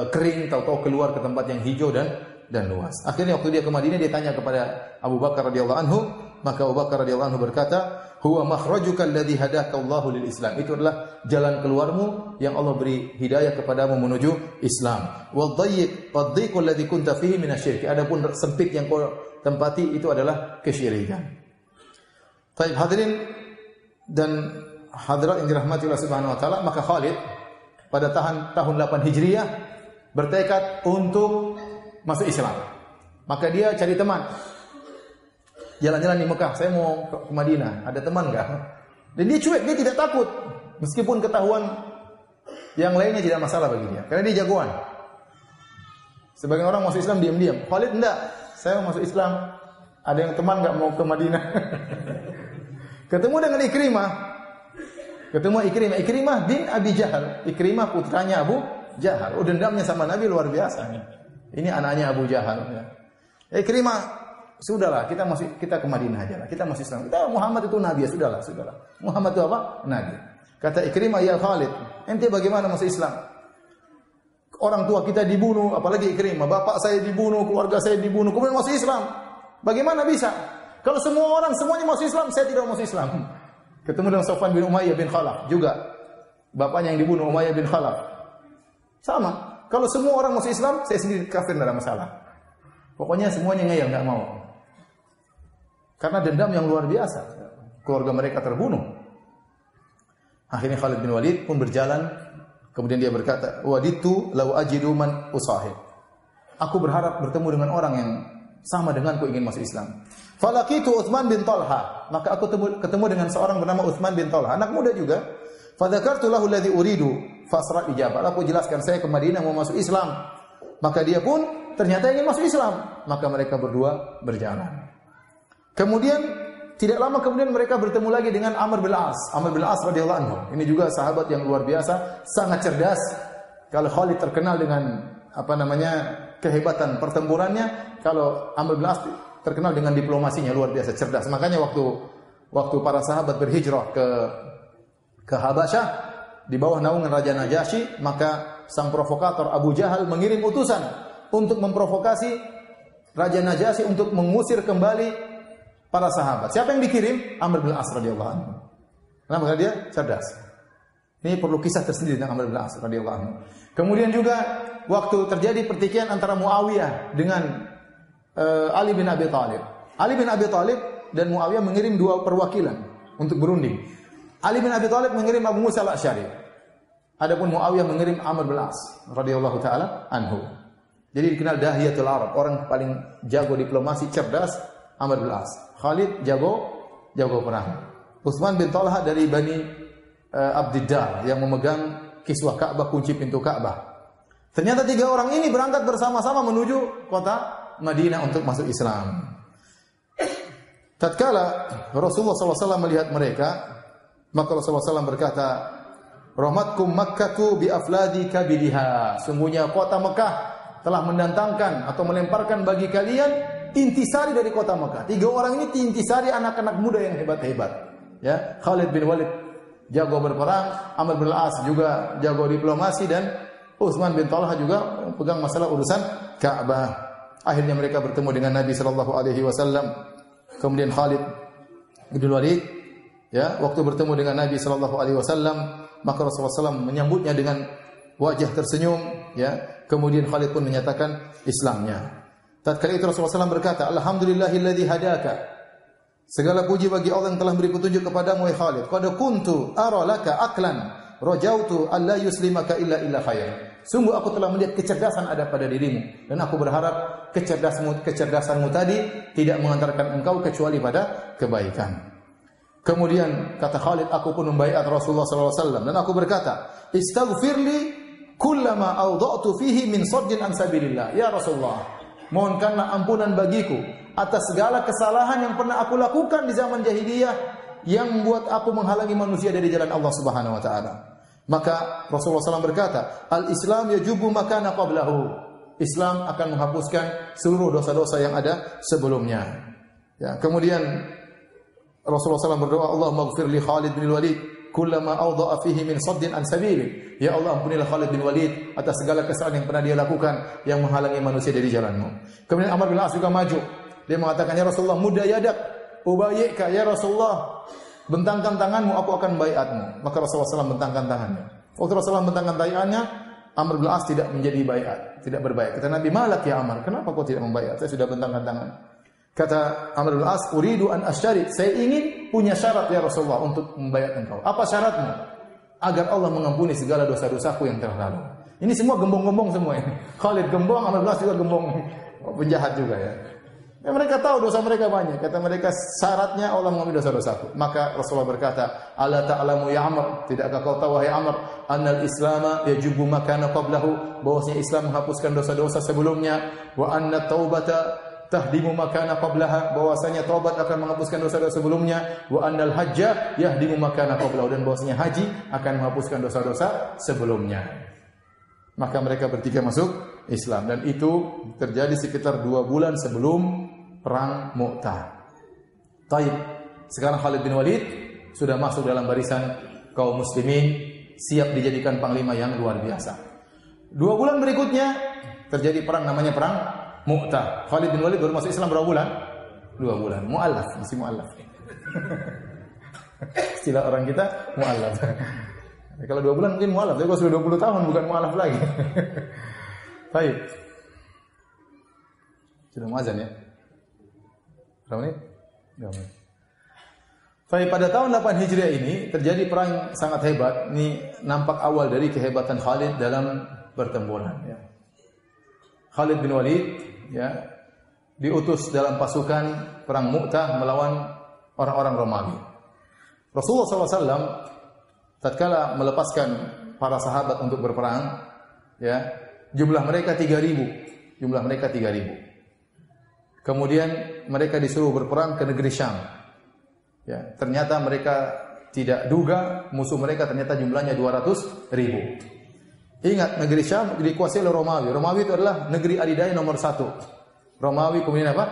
kering, tahu-tahu keluar ke tempat yang hijau dan luas. Akhirnya waktu dia ke Madinah, dia tanya kepada Abu Bakar radhiyallahu anhu, maka Abu Bakar radhiyallahu anhu berkata, "Huwa makhrajuka alladhi hadaka Allahu lil Islam." Itu adalah jalan keluarmu yang Allah beri hidayah kepadamu menuju Islam. Wadh-dhayyiq alladhi kunta fihi minasyirk. Adapun sempit yang kau tempati itu adalah kesyirikan. Baik, hadirin dan hadirat yang dirahmati Allah Subhanahu wa taala, maka Khalid pada tahun 8 Hijriah bertekad untuk masuk Islam. Maka dia cari teman. Jalan-jalan di Mekah, saya mau ke Madinah, ada teman enggak? Dan dia cuek, dia tidak takut. Meskipun ketahuan yang lainnya tidak masalah bagi dia, karena dia jagoan. Sebagian orang masuk Islam diam-diam. Khalid enggak, saya mau masuk Islam. Ada yang teman enggak mau ke Madinah? Ketemu dengan Ikrimah. Ikrimah bin Abi Jahal. Ikrimah putranya Abu Jahal. Oh, dendamnya sama Nabi luar biasa nih. Ini anaknya Abu Jahal. Ya. Ikrimah, sudahlah, kita ke Madinah aja lah. Kita masuk Islam. Kita Muhammad itu Nabi, ya sudahlah. Muhammad itu apa? Nabi. Kata Ikrimah, ya Khalid, ente bagaimana masuk Islam? Orang tua kita dibunuh, apalagi Ikrimah. Bapak saya dibunuh, keluarga saya dibunuh. Kemudian masuk Islam. Bagaimana bisa? Kalau semuanya masuk Islam, saya tidak masuk Islam. Ketemu dengan Safwan bin Umayyah bin Khalaf juga. Bapaknya yang dibunuh Umayyah bin Khalaf. Sama. Kalau semua orang masuk Islam, saya sendiri kafir, tidak ada masalah. Pokoknya semuanya ngeyel, enggak mau. Karena dendam yang luar biasa. Keluarga mereka terbunuh. Akhirnya Khalid bin Walid pun berjalan. Kemudian dia berkata, "Waditu law ajidu man usahib." Aku berharap bertemu dengan orang yang sama denganku ingin masuk Islam. Falaqitu Utsman bin Talha. Maka aku ketemu dengan seorang bernama Utsman bin Talha, anak muda juga. Fadzakartu lahu alladhi uridu fasra ijabah. Aku jelaskan saya ke Madinah mau masuk Islam. Maka dia pun ternyata ingin masuk Islam. Maka mereka berdua berjalan. Kemudian tidak lama kemudian mereka bertemu lagi dengan Amr bin As. Amr bin As radhiyallahu anhu. Ini juga sahabat yang luar biasa, sangat cerdas. Kalau Khalid terkenal dengan kehebatan pertempurannya, kalau Amr bin As terkenal dengan diplomasinya, luar biasa cerdas. Makanya waktu para sahabat berhijrah ke Habasyah di bawah naungan Raja Najasyi, maka sang provokator Abu Jahal mengirim utusan untuk memprovokasi Raja Najasyi untuk mengusir kembali para sahabat. Siapa yang dikirim? Amr bin As radhiyallahu anhu. Kenapa? Karena dia cerdas. Ini perlu kisah tersendiri tentang Amr bin As radhiyallahu anhu. Kemudian juga waktu terjadi pertikaian antara Muawiyah dengan Ali bin Abi Thalib. Ali bin Abi Thalib dan Muawiyah mengirim 2 perwakilan untuk berunding. Ali bin Abi Thalib mengirim Abu Musa al-Asy'ari. Adapun Muawiyah mengirim Amr bin As radhiyallahu taala anhu. Jadi dikenal dahiyatul Arab, orang paling jago diplomasi, cerdas, Amr bin As. Khalid jago perang. Utsman bin Talha dari Bani Abdiddar yang memegang kiswah Ka'bah, kunci pintu Ka'bah. Ternyata 3 orang ini berangkat bersama-sama menuju kota Madinah untuk masuk Islam. Tatkala Rasulullah SAW melihat mereka, maka Rasulullah SAW berkata, "Rahmatkum Makkatu bi afladi kabiliha." Sungguhnya kota Mekah telah mendatangkan atau melemparkan bagi kalian intisari dari kota Mekah. 3 orang ini intisari anak-anak muda yang hebat-hebat. Ya, Khalid bin Walid jago berperang, Amr bin As juga jago diplomasi, dan Utsman bin Talha juga pegang masalah urusan Ka'bah. Akhirnya mereka bertemu dengan Nabi sallallahu alaihi wasallam. Kemudian Khalid bin Walid, ya, waktu bertemu dengan Nabi sallallahu alaihi wasallam, maka Rasulullah SAW menyambutnya dengan wajah tersenyum, ya. Kemudian Khalid pun menyatakan Islamnya. Tatkala itu Rasulullah SAW berkata, "Alhamdulillahilladzi hadaka." Segala puji bagi Allah yang telah beri petunjuk kepadamu, wahai Khalid. Qad kuntu ara laka aqlan rajautu alla yuslimaka illa khair. Sungguh aku telah melihat kecerdasan ada pada dirimu, dan aku berharap kecerdasanmu tadi tidak mengantarkan engkau kecuali pada kebaikan. Kemudian kata Khalid, aku pun membaiat Rasulullah SAW, dan aku berkata, "Istaghfirli kullama awda'tu fihi min saddin an sabilillah." Ya Rasulullah, mohonkanlah ampunan bagiku atas segala kesalahan yang pernah aku lakukan di zaman jahiliyah yang membuat aku menghalangi manusia dari jalan Allah Subhanahu wa taala. Maka Rasulullah SAW berkata, "Al-Islam yajubu makana qablahu." Islam akan menghapuskan seluruh dosa-dosa yang ada sebelumnya. Ya, kemudian Rasulullah SAW berdoa, "Allahumma ighfir li Khalid bin Walid kullama awda'a fihi min saddin an sabili." Ya Allah, ampunilah Khalid bin Walid atas segala kesalahan yang pernah dia lakukan yang menghalangi manusia dari jalanmu. Kemudian Amr bin As juga maju. Dia mengatakan, "Ya Rasulullah, mudda yadak, ubayyika ya Rasulullah. Bentangkan tanganmu, aku akan baiatmu." Maka Rasulullah SAW bentangkan tangannya. Waktu Rasulullah bentangkan tangannya, Amr bin As tidak menjadi baiat, tidak berbaiat. Kata Nabi, "Malak ya Amr, kenapa kau tidak membaiat? Saya sudah bentangkan tangan." Kata Amr bin As, "Uridu an asyarit." Saya ingin punya syarat ya Rasulullah untuk membaiat engkau. Apa syaratmu? Agar Allah mengampuni segala dosa-dosaku yang telah lalu. Ini semua gembong-gembong semua ini. Khalid gembong, Amr bin As juga gembong. Penjahat juga ya. Ya, mereka tahu dosa mereka banyak. Kata mereka, syaratnya Allah mengampuni dosa-dosaku. Maka Rasulullah berkata, "Ala ta'lamu ya Amr, tidakkah kau tahu wahai Amr, annal Islama yajubu makana qablahu, bahwasanya Islam menghapuskan dosa-dosa sebelumnya, wa anna taubata tahdimu makana qablaha, bahwasanya taubat akan menghapuskan dosa-dosa sebelumnya, wa annal hajja yahdimu makana qablahu, dan bahwasanya haji akan menghapuskan dosa-dosa sebelumnya." Maka mereka bertiga masuk Islam, dan itu terjadi sekitar 2 bulan sebelum perang Mu'tah. Taib. Sekarang Khalid bin Walid sudah masuk dalam barisan kaum muslimin, siap dijadikan panglima yang luar biasa. 2 bulan berikutnya terjadi perang, namanya perang Mu'tah. Khalid bin Walid baru masuk Islam berapa bulan? 2 bulan. Mu'allaf, masih mu'allaf. Istilah orang kita mu'allaf. Kalau 2 bulan mungkin mu'allaf, tapi kalau sudah 20 tahun bukan mu'allaf lagi. Baik. Sudah muazan ya? Berapa menit? 2 menit. Baik, pada tahun 8 Hijriah ini terjadi perang yang sangat hebat. Ini nampak awal dari kehebatan Khalid dalam pertempuran. Ya. Khalid bin Walid, ya, diutus dalam pasukan perang Mu'tah melawan orang-orang Romawi. Rasulullah SAW tatkala melepaskan para sahabat untuk berperang, ya, jumlah mereka 3.000. Jumlah mereka 3.000. Kemudian mereka disuruh berperang ke negeri Syam. Ya, ternyata mereka tidak duga musuh mereka ternyata jumlahnya 200.000. Ingat, negeri Syam dikuasai oleh Romawi. Romawi itu adalah negeri adidaya nomor 1. Romawi kemudian apa?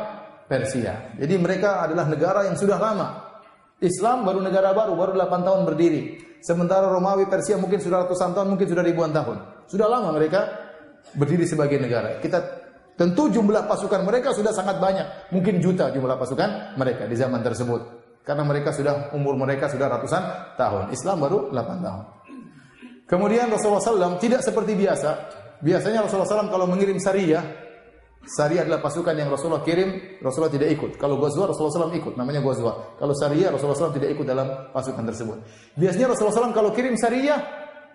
Persia. Jadi mereka adalah negara yang sudah lama. Islam baru negara baru 8 tahun berdiri. Sementara Romawi, Persia mungkin sudah ratusan tahun, mungkin sudah ribuan tahun. Sudah lama mereka berdiri sebagai negara. Tentu jumlah pasukan mereka sudah sangat banyak. Mungkin juta jumlah pasukan mereka di zaman tersebut. Karena umur mereka sudah ratusan tahun. Islam baru 8 tahun. Kemudian Rasulullah SAW tidak seperti biasa. Biasanya Rasulullah SAW kalau mengirim Sariyah adalah pasukan yang Rasulullah kirim, Rasulullah tidak ikut. Kalau Ghazwa, Rasulullah SAW ikut, namanya Ghazwa. Kalau Sariyah, Rasulullah SAW tidak ikut dalam pasukan tersebut. Biasanya Rasulullah SAW kalau kirim Sariyah,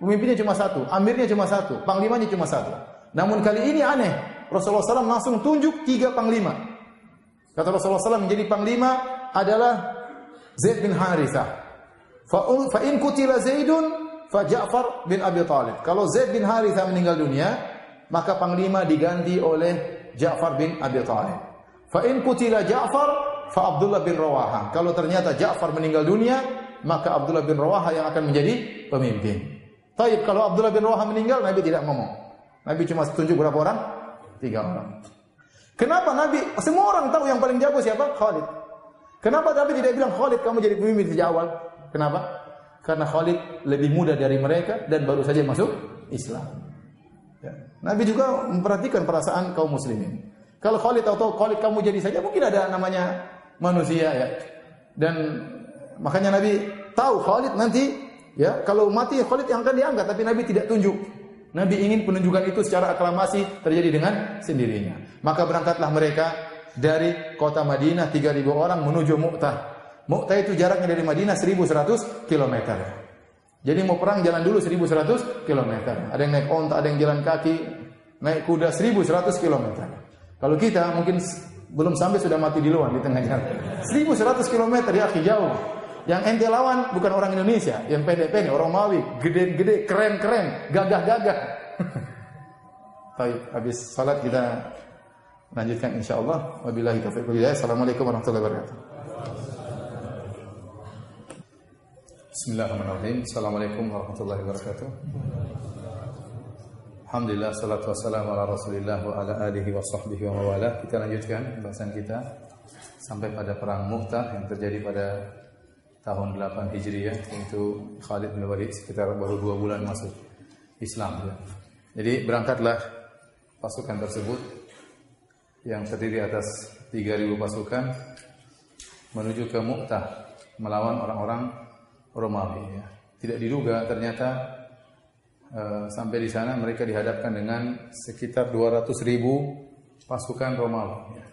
pemimpinnya cuma satu, amirnya cuma satu, panglimanya cuma satu. Namun kali ini aneh, Rasulullah SAW langsung tunjuk 3 panglima. Kata Rasulullah SAW menjadi panglima adalah Zaid bin Harithah. Fa in qutila Zaidun fa Ja'far bin Abi Thalib. Kalau Zaid bin Harithah meninggal dunia, maka panglima diganti oleh Ja'far bin Abi Thalib. Fa in qutila Ja'far fa Abdullah bin Rawaha. Kalau ternyata Ja'far meninggal dunia, maka Abdullah bin Rawaha yang akan menjadi pemimpin. Taib, kalau Abdullah bin Rawaha meninggal, Nabi tidak ngomong. Nabi cuma tunjuk berapa orang? 3 orang. Kenapa Nabi? Semua orang tahu yang paling jago siapa? Khalid. Kenapa Nabi tidak bilang Khalid kamu jadi pemimpin sejak awal? Kenapa? Karena Khalid lebih muda dari mereka dan baru saja masuk Islam. Ya. Nabi juga memperhatikan perasaan kaum muslimin. Kalau Khalid tahu Khalid kamu jadi saja, mungkin ada namanya manusia ya. Dan makanya Nabi tahu Khalid nanti ya, kalau mati Khalid yang akan diangkat, tapi Nabi tidak tunjuk. Nabi ingin penunjukan itu secara aklamasi terjadi dengan sendirinya. Maka berangkatlah mereka dari kota Madinah 3.000 orang menuju Mu'tah. Mu'tah itu jaraknya dari Madinah 1.100 km. Jadi mau perang jalan dulu 1.100 km. Ada yang naik onta, ada yang jalan kaki, naik kuda 1.100 km. Kalau kita mungkin belum sampai sudah mati di luar di tengah jalan. 1.100 km ya, jauh. Yang ente lawan bukan orang Indonesia, yang pendek-pendek, orang Mawi, gede-gede, keren-keren, gagah-gagah. Baik, habis salat kita lanjutkan insyaallah. Wabillahi taufiq wal hidayah. Assalamualaikum warahmatullahi wabarakatuh. Bismillahirrahmanirrahim. Assalamualaikum warahmatullahi wabarakatuh. Alhamdulillah, salatu wassalamu ala Rasulillah wa ala alihi wa sahbihi wa mawala. Kita lanjutkan pembahasan kita sampai pada perang Mu'tah yang terjadi pada tahun 8 Hijriah, yaitu Khalid bin Walid sekitar baru 2 bulan masuk Islam. Ya. Jadi berangkatlah pasukan tersebut yang terdiri atas 3.000 pasukan menuju ke Mu'tah melawan orang-orang Romawi. Ya. Tidak diduga ternyata sampai di sana mereka dihadapkan dengan sekitar 200.000 pasukan Romawi. Ya.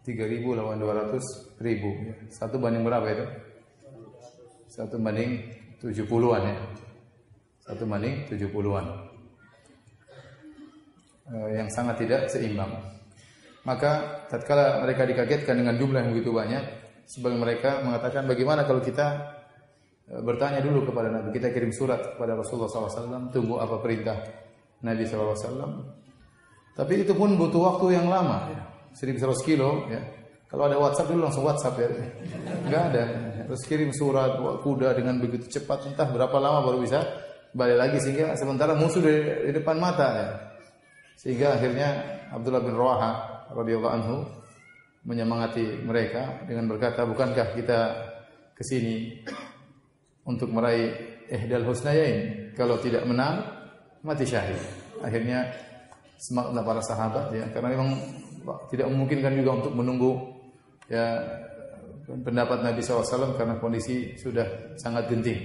3.000 lawan 200.000. Ya. Satu banding berapa itu? 1 banding 70-an ya. 1 banding 70-an. Yang sangat tidak seimbang. Maka tatkala mereka dikagetkan dengan jumlah yang begitu banyak, sebagian mereka mengatakan bagaimana kalau kita bertanya dulu kepada Nabi, kita kirim surat kepada Rasulullah SAW, tunggu apa perintah Nabi SAW. Tapi itu pun butuh waktu yang lama ya. 1.100 kilo ya. Kalau ada WhatsApp dulu langsung WhatsApp ya. Enggak ada. Terus kirim surat kuda dengan begitu cepat, entah berapa lama baru bisa balik lagi, sehingga sementara musuh di depan mata ya. Sehingga akhirnya Abdullah bin Rawaha radhiyallahu anhu menyemangati mereka dengan berkata, bukankah kita ke sini untuk meraih ihdal husnayain? Kalau tidak menang mati syahid. Akhirnya semangatlah para sahabat ya, karena memang tidak memungkinkan juga untuk menunggu ya pendapat Nabi SAW karena kondisi sudah sangat genting.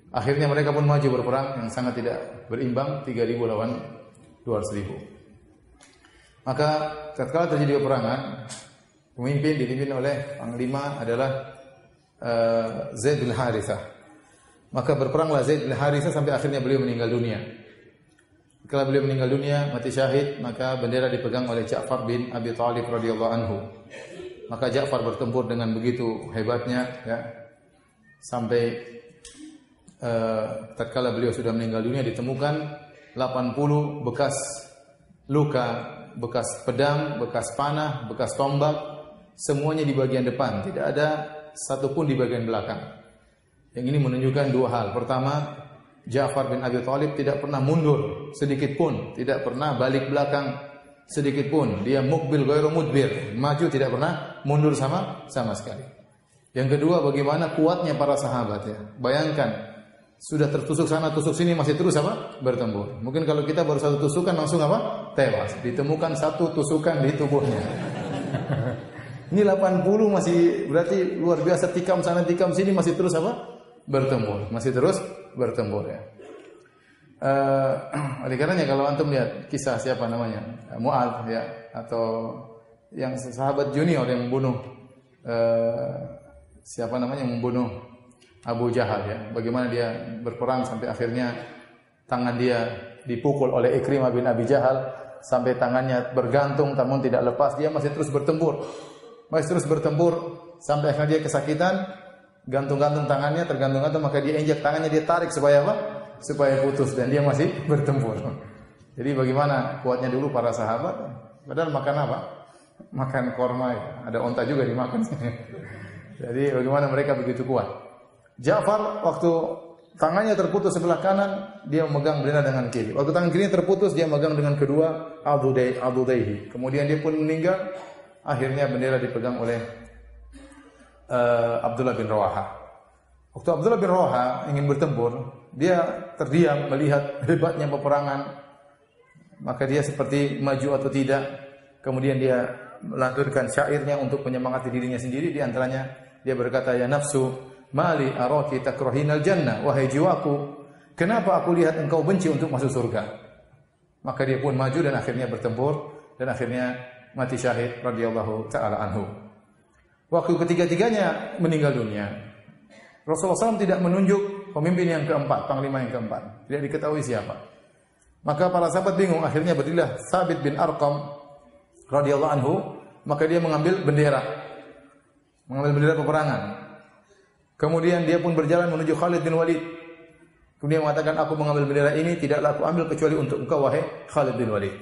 Akhirnya mereka pun maju berperang yang sangat tidak berimbang, 3.000 lawan 200.000. Maka tatkala terjadi peperangan, pemimpin dipimpin oleh panglima adalah Zaid bin Harithah. Maka berperanglah Zaid bin Harithah sampai akhirnya beliau meninggal dunia. Setelah beliau meninggal dunia, mati syahid, maka bendera dipegang oleh Ja'far bin Abi Thalib radhiyallahu anhu. Maka Ja'far bertempur dengan begitu hebatnya ya, sampai tatkala beliau sudah meninggal dunia ditemukan 80 bekas luka, bekas pedang, bekas panah, bekas tombak, semuanya di bagian depan, tidak ada satupun di bagian belakang. Yang ini menunjukkan 2 hal. Pertama, Ja'far bin Abi Thalib tidak pernah mundur sedikit pun, tidak pernah balik belakang sedikit pun. Dia mukbil ghairu mudbir, maju tidak pernah mundur sama sekali. Yang kedua, bagaimana kuatnya para sahabat ya. Bayangkan, sudah tertusuk sana tusuk sini masih terus apa? Bertempur. Mungkin kalau kita baru 1 tusukan langsung apa? Tewas. Ditemukan 1 tusukan di tubuhnya. Ini 80 masih berarti luar biasa, tikam sana tikam sini masih terus apa? Bertempur, masih terus bertempur ya. Oleh karenanya kalau antum lihat kisah siapa namanya Mu'adz ya, atau yang sahabat junior yang membunuh siapa namanya yang membunuh Abu Jahal ya. Bagaimana dia berperang sampai akhirnya tangan dia dipukul oleh Ikrimah bin Abi Jahal sampai tangannya bergantung namun tidak lepas. Dia masih terus bertempur. Sampai akhirnya dia kesakitan, gantung-gantung tangannya, tergantung-gantung, maka dia injak tangannya, dia tarik supaya apa? Supaya putus, dan dia masih bertempur. Jadi bagaimana kuatnya dulu para sahabat? Padahal makan apa? Makan korma, ya. Ada onta juga dimakan. Jadi bagaimana mereka begitu kuat? Ja'far waktu tangannya terputus sebelah kanan, dia memegang bendera dengan kiri. Waktu tangan kiri terputus, dia memegang dengan kedua adudaihi. Kemudian dia pun meninggal. Akhirnya bendera dipegang oleh Abdullah bin Rawaha. Waktu Abdullah bin Rawaha ingin bertempur, dia terdiam melihat hebatnya peperangan. Maka dia seperti maju atau tidak. Kemudian dia melanturkan syairnya untuk menyemangati dirinya sendiri. Di antaranya dia berkata, ya nafsu mali araki takrahinal jannah, wahai jiwaku, kenapa aku lihat engkau benci untuk masuk surga? Maka dia pun maju dan akhirnya bertempur dan akhirnya mati syahid radhiyallahu taala anhu. Waktu ketiga-tiganya meninggal dunia, Rasulullah SAW tidak menunjuk pemimpin yang keempat, panglima yang keempat. Tidak diketahui siapa. Maka para sahabat bingung. Akhirnya berdirilah Thabit bin Arqam radhiyallahu anhu. Maka dia mengambil bendera peperangan. Kemudian dia pun berjalan menuju Khalid bin Walid. Kemudian mengatakan, aku mengambil bendera ini tidaklah aku ambil kecuali untuk engkau, wahai Khalid bin Walid.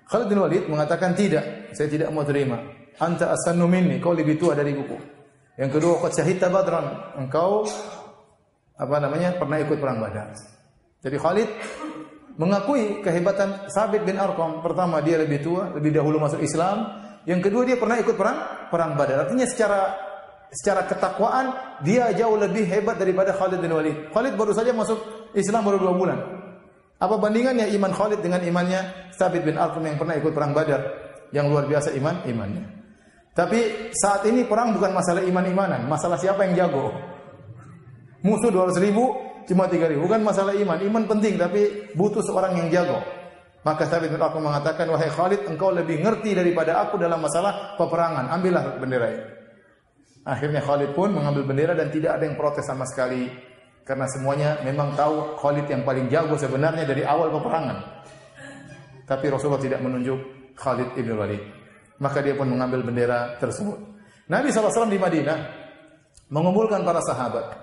Khalid bin Walid mengatakan, tidak, saya tidak mau terima. Anta asannu minni, kau lebih tua dari buku. Yang kedua, qad syahidta Badran, engkau pernah ikut perang Badar. Jadi Khalid mengakui kehebatan Thabit bin Arqam. Pertama, dia lebih tua, lebih dahulu masuk Islam. Yang kedua, dia pernah ikut perang Badar. Artinya secara ketakwaan dia jauh lebih hebat daripada Khalid bin Walid. Khalid baru saja masuk Islam baru 2 bulan. Apa bandingannya iman Khalid dengan imannya Thabit bin Arqam yang pernah ikut perang Badar? Yang luar biasa imannya. Tapi saat ini perang bukan masalah iman-imanan, masalah siapa yang jago. Musuh 200.000, cuma 3.000. Bukan masalah iman. Iman penting, tapi butuh seorang yang jago. Maka Thabit bin Arqam mengatakan, wahai Khalid, engkau lebih ngerti daripada aku dalam masalah peperangan. Ambillah bendera ini. Akhirnya Khalid pun mengambil bendera dan tidak ada yang protes sama sekali. Karena semuanya memang tahu Khalid yang paling jago sebenarnya dari awal peperangan. Tapi Rasulullah tidak menunjuk Khalid ibn Walid. Maka dia pun mengambil bendera tersebut. Nabi SAW di Madinah mengumpulkan para sahabat.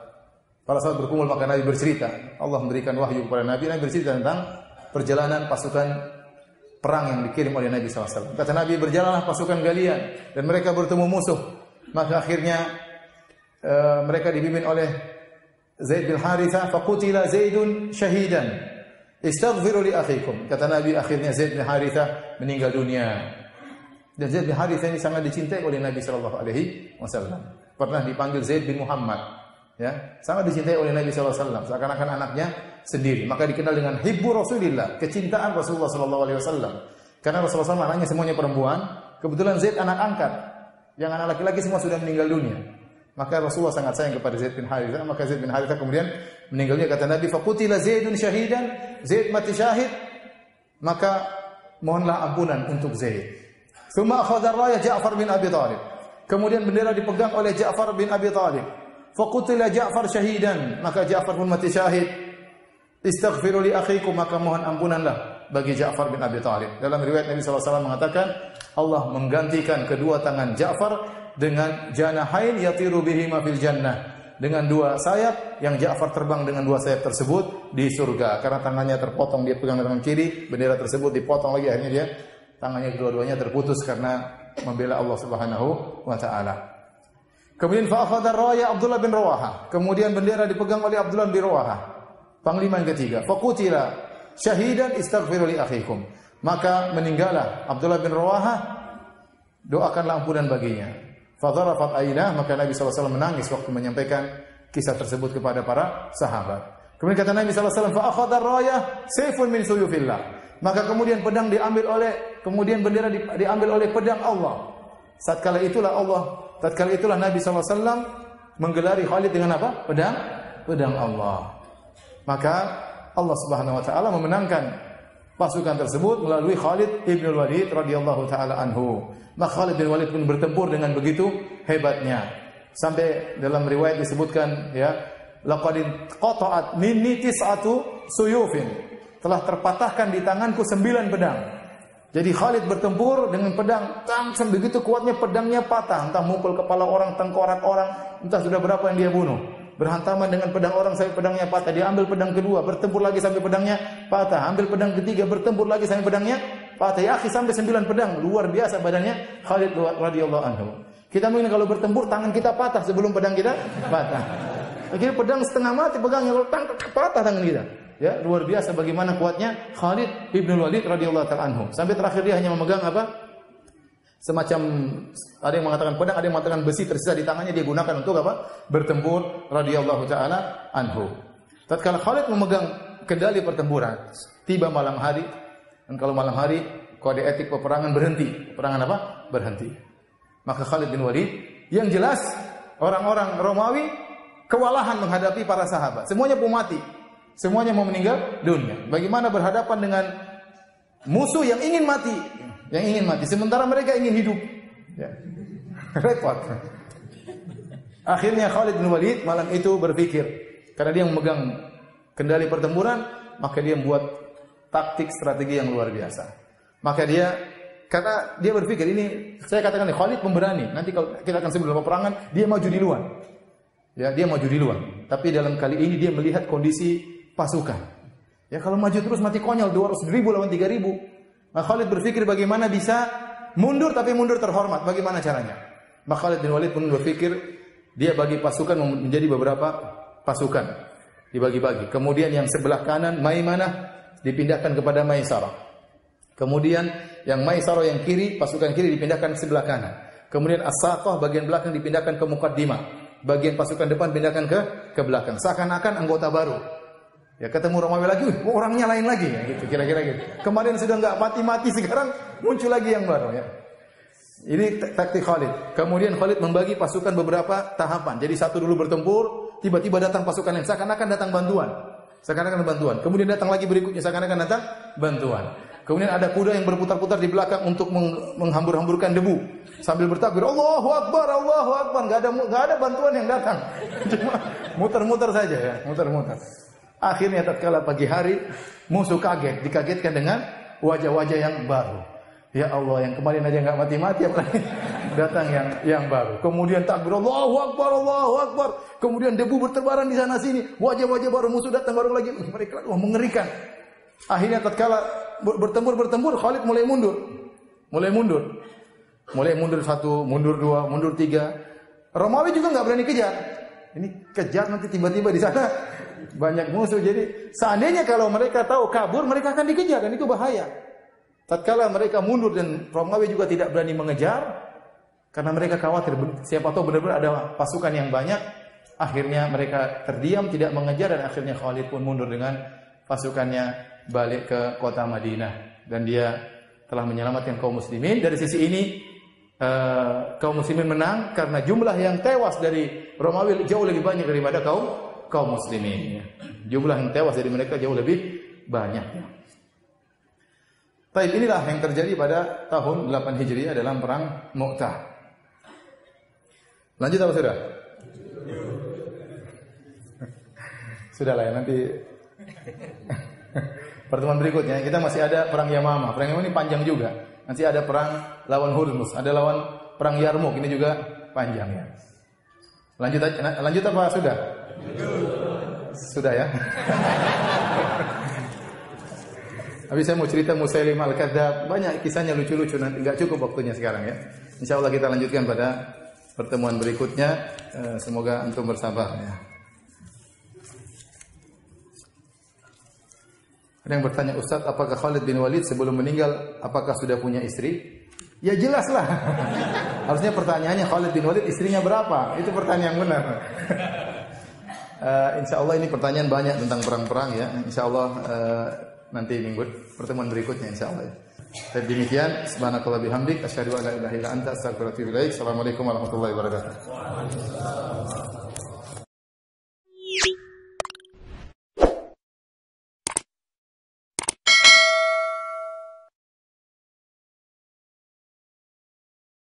Para sahabat berkumpul, maka Nabi bercerita. Allah memberikan wahyu kepada Nabi. Nabi bercerita tentang perjalanan pasukan perang yang dikirim oleh Nabi SAW. Kata Nabi, berjalanlah pasukan kalian dan mereka bertemu musuh. Maka akhirnya mereka dipimpin oleh Zaid bin Harithah. Faqutila Zaidun syahidan. Istaghfiru li akhikum. Kata Nabi, akhirnya Zaid bin Harithah meninggal dunia. Dan Zaid bin Harithah ini sangat dicintai oleh Nabi sallallahu alaihi wasallam. Pernah dipanggil Zaid bin Muhammad, ya, sangat dicintai oleh Nabi sallallahu alaihi wasallam, seakan-akan anaknya sendiri. Maka dikenal dengan hibbu Rasulillah, kecintaan Rasulullah sallallahu alaihi wasallam. Karena Rasulullah SAW anaknya semuanya perempuan, kebetulan Zaid anak angkat. Yang anak laki-laki semua sudah meninggal dunia. Maka Rasulullah sangat sayang kepada Zaid bin Harithah. Maka Zaid bin Harithah kemudian meninggalnya, kata Nabi, faqutila Zaidun syahidan, Zaid mati syahid, maka mohonlah ampunan untuk Zaid. Tsumma akhadha raya Ja'far bin Abi Thalib. Kemudian bendera dipegang oleh Ja'far bin Abi Thalib. Faqutila Ja'far syahidan, maka Ja'far pun mati syahid. Istaghfiru li akhikum, maka mohon ampunanlah bagi Ja'far bin Abi Thalib. Dalam riwayat Nabi SAW mengatakan, Allah menggantikan kedua tangan Ja'far dengan janahain yatiru bihima fil jannah, dengan 2 sayap yang Ja'far terbang dengan 2 sayap tersebut di surga. Karena tangannya terpotong, dia pegang tangan kiri, bendera tersebut dipotong lagi, akhirnya dia tangannya kedua-duanya terputus karena membela Allah Subhanahu wa taala. Kemudian fa akhadha raya Abdullah bin Rawaha. Kemudian bendera dipegang oleh Abdullah bin Rawaha, panglima yang ketiga. Faqutila syahidan istaghfiru li akhikum. Maka meninggallah Abdullah bin Rawaha, doakanlah ampunan baginya. Fa dharafat aynah, maka Nabi sallallahu alaihi wasallam menangis waktu menyampaikan kisah tersebut kepada para sahabat. Kemudian kata Nabi sallallahu alaihi wasallam, fa akhadha raya sayfun min suyufillah. Maka kemudian pedang diambil bendera diambil oleh pedang Allah. Tatkala itulah Nabi SAW menggelari Khalid dengan apa? Pedang Allah. Maka Allah Subhanahu wa taala memenangkan pasukan tersebut melalui Khalid ibn Walid radhiyallahu taala anhu. Maka Khalid bin Walid pun bertempur dengan begitu hebatnya. Sampai dalam riwayat disebutkan ya, laqad qata'at minni tis'atu suyufin. Telah terpatahkan di tanganku 9 pedang. Jadi Khalid bertempur dengan pedang, langsung begitu kuatnya pedangnya patah, entah mukul kepala orang, tengkorak orang, entah sudah berapa yang dia bunuh. Berhantaman dengan pedang orang sampai pedangnya patah. Dia ambil pedang kedua, bertempur lagi sampai pedangnya patah. Ambil pedang ketiga, bertempur lagi sampai pedangnya patah. Ya akhi, sampai 9 pedang. Luar biasa badannya Khalid radhiyallahu anhu. Kita mungkin kalau bertempur tangan kita patah sebelum pedang kita patah. Akhirnya pedang setengah mati pegangnya, kalau patah tangan kita. Ya, luar biasa bagaimana kuatnya Khalid ibn Walid radhiyallahu ta'ala anhu. Sampai terakhir dia hanya memegang apa? Semacam, ada yang mengatakan pedang, ada yang mengatakan besi tersisa di tangannya, dia gunakan untuk apa? Bertempur radhiyallahu ta'ala anhu. Tatkala Khalid memegang kendali pertempuran, tiba malam hari, dan kalau malam hari kode etik peperangan berhenti. Peperangan apa? Berhenti. Maka Khalid bin Walid, yang jelas orang-orang Romawi kewalahan menghadapi para sahabat. Semuanya mau mati. Semuanya mau meninggal dunia. Bagaimana berhadapan dengan musuh yang ingin mati? Yang ingin mati, sementara mereka ingin hidup. Ya. Repot. Akhirnya Khalid bin Walid malam itu berpikir, karena dia memegang kendali pertempuran, maka dia membuat taktik strategi yang luar biasa. Maka karena dia berpikir, ini saya katakan Khalid pemberani. Nanti kalau kita akan sebut dalam peperangan, dia maju di luar. Ya, dia maju di luar. Tapi dalam kali ini dia melihat kondisi pasukan. Ya, kalau maju terus mati konyol, 200.000 lawan 3.000. Maka Khalid berpikir bagaimana bisa mundur tapi mundur terhormat. Bagaimana caranya? Maka Khalid bin Walid pun berpikir, dia bagi pasukan menjadi beberapa pasukan. Dibagi-bagi. Kemudian yang sebelah kanan Maimanah dipindahkan kepada Maisarah. Kemudian yang Maisarah yang kiri, pasukan kiri dipindahkan ke sebelah kanan. Kemudian As-Saqah bagian belakang dipindahkan ke Muqaddimah. Bagian pasukan depan pindahkan ke belakang. Seakan-akan anggota baru. Ya, ketemu Romawi lagi, orangnya lain lagi, ya, gitu, kira-kira gitu. Kemarin sudah enggak mati-mati, sekarang muncul lagi yang baru, ya. Ini taktik Khalid. Kemudian Khalid membagi pasukan beberapa tahapan. Jadi satu dulu bertempur, tiba-tiba datang pasukan yang seakan-akan datang bantuan. Seakan-akan bantuan. Kemudian datang lagi berikutnya, seakan-akan datang bantuan. Kemudian ada kuda yang berputar-putar di belakang untuk menghambur-hamburkan debu. Sambil bertakbir, Allahu Akbar, Allahu Akbar. Enggak ada bantuan yang datang. Cuma muter-muter saja, ya, muter-muter. Akhirnya tatkala pagi hari, musuh kaget, dikagetkan dengan wajah-wajah yang baru. Ya Allah, yang kemarin aja enggak mati-mati, apalagi datang yang baru. Kemudian takbir, Allahu Akbar, Allahu Akbar. Kemudian debu berterbaran di sana sini, wajah-wajah baru, musuh datang baru lagi. Mereka mengerikan. Akhirnya tatkala bertempur, Khalid mulai mundur. Mulai mundur 1, mundur 2, mundur 3. Romawi juga enggak berani kejar. Ini kejar nanti tiba-tiba di sana banyak musuh. Jadi seandainya kalau mereka tahu kabur, mereka akan dikejar dan itu bahaya. Tatkala mereka mundur dan Romawi juga tidak berani mengejar karena mereka khawatir siapa tahu benar-benar ada pasukan yang banyak. Akhirnya mereka terdiam tidak mengejar dan akhirnya Khalid pun mundur dengan pasukannya balik ke kota Madinah dan dia telah menyelamatkan kaum muslimin. Dari sisi ini kaum muslimin menang karena jumlah yang tewas dari Romawi jauh lebih banyak daripada kaum muslimin. Jumlah yang tewas dari mereka jauh lebih banyak. Baik, inilah yang terjadi pada tahun 8 Hijriah dalam perang Mu'tah. Lanjut apa sudah? Sudahlah ya, nanti pertemuan berikutnya kita masih ada perang Yamamah. Perang Yamamah ini panjang juga. Nanti ada perang lawan Hurmuz, ada lawan perang Yarmuk, ini juga panjang ya. Lanjut apa sudah? Sudah ya. Habis saya mau cerita Musailimah Al-Kadzdzab, banyak kisahnya lucu-lucu, nanti enggak cukup waktunya sekarang ya. Insyaallah kita lanjutkan pada pertemuan berikutnya. Semoga antum bersabar ya. Ada yang bertanya, Ustaz, apakah Khalid bin Walid sebelum meninggal apakah sudah punya istri? Ya jelaslah. Harusnya pertanyaannya Khalid bin Walid istrinya berapa? Itu pertanyaan yang benar. Insyaallah ini pertanyaan banyak tentang perang-perang ya. Insyaallah nanti minggu pertemuan berikutnya insyaallah. Baik, demikian subhanakallah bihamdik asyhadu an la ilaha illa anta astaghfiruka wa atubu ilaik. Assalamualaikum warahmatullahi wabarakatuh.